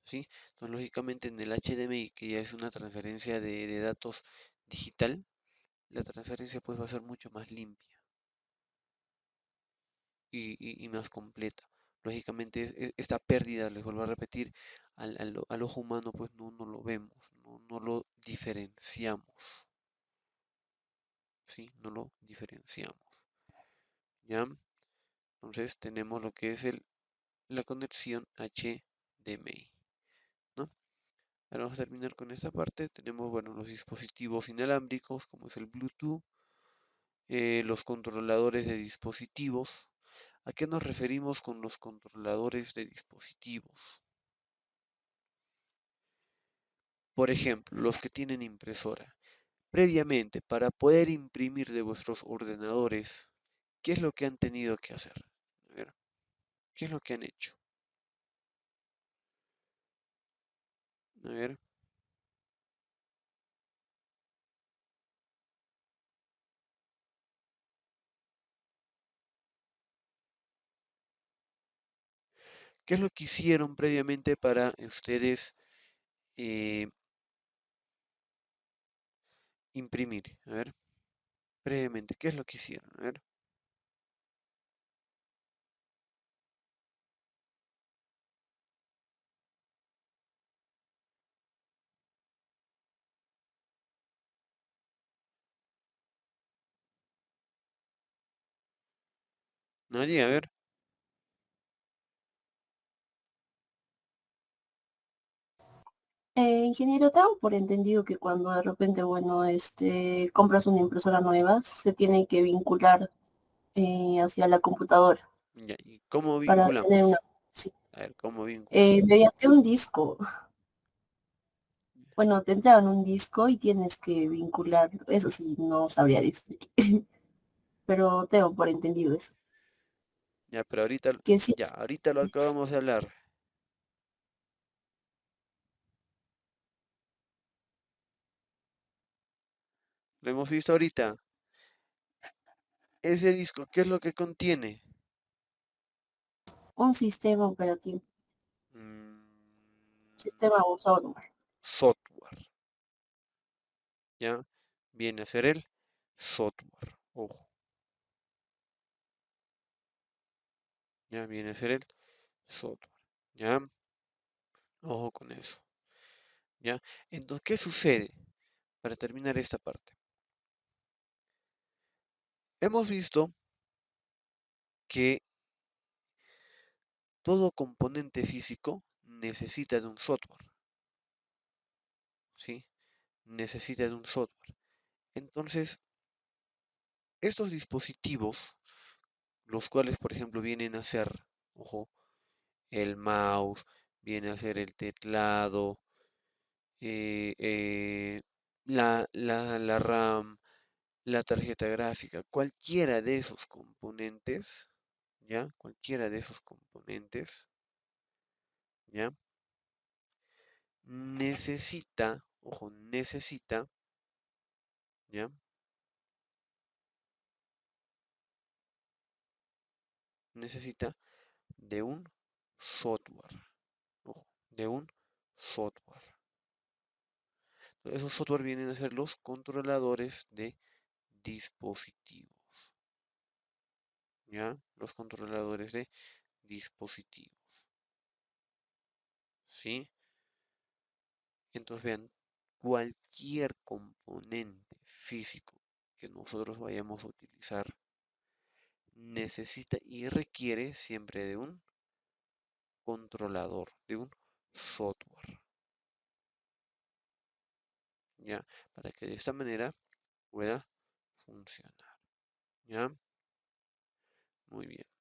¿sí? Entonces, lógicamente, en el HDMI, que ya es una transferencia de datos digital, la transferencia, pues, va a ser mucho más limpia y más completa. Lógicamente, esta pérdida, les vuelvo a repetir, al ojo humano, pues no lo vemos, no lo diferenciamos, ¿sí? No lo diferenciamos, ¿ya? Entonces, tenemos lo que es la conexión HDMI, ¿no? Ahora vamos a terminar con esta parte. Tenemos, bueno, los dispositivos inalámbricos, como es el Bluetooth, los controladores de dispositivos. ¿A qué nos referimos con los controladores de dispositivos? Por ejemplo, los que tienen impresora. Previamente, para poder imprimir de vuestros ordenadores, ¿qué es lo que han tenido que hacer? A ver, ¿qué es lo que han hecho? A ver, ¿qué es lo que hicieron previamente para ustedes eh, imprimir? A ver, previamente, ¿qué es lo que hicieron? A ver, nadie, a ver. Ingeniero, tengo por entendido que cuando de repente, bueno, compras una impresora nueva, se tiene que vincular hacia la computadora Ya, ¿y cómo para tener una... vinculamos? sí, A ver, ¿cómo vinculamos? mediante un disco. Bueno, te entregan un disco y tienes que vincular, eso sí, no sabría decir, pero tengo por entendido eso. Ya, pero ahorita, Que sí, ya, ahorita lo acabamos de hablar. Lo hemos visto ahorita. Ese disco, ¿qué es lo que contiene? un sistema operativo, Mm, sistema usado normal. software, ¿ya? Viene a ser el software. Ojo, ya viene a ser el software, ¿ya? Ojo con eso, ¿ya? Entonces, ¿qué sucede? Para terminar esta parte. Hemos visto que todo componente físico necesita de un software, ¿sí? Necesita de un software. Entonces, estos dispositivos, los cuales, por ejemplo, vienen a ser, ojo, el mouse, viene a ser el teclado, eh, eh, la RAM, la tarjeta gráfica, cualquiera de esos componentes, ¿ya? Cualquiera de esos componentes, ¿ya? Necesita, ojo, necesita, ¿ya? Necesita de un software, ojo, de un software. Esos software vienen a ser los controladores de dispositivos, ¿ya? Los controladores de dispositivos, ¿sí? Entonces vean, cualquier componente físico que nosotros vayamos a utilizar necesita y requiere siempre de un controlador, de un software, ¿ya? Para que de esta manera pueda funcionar, ¿ya? Muy bien.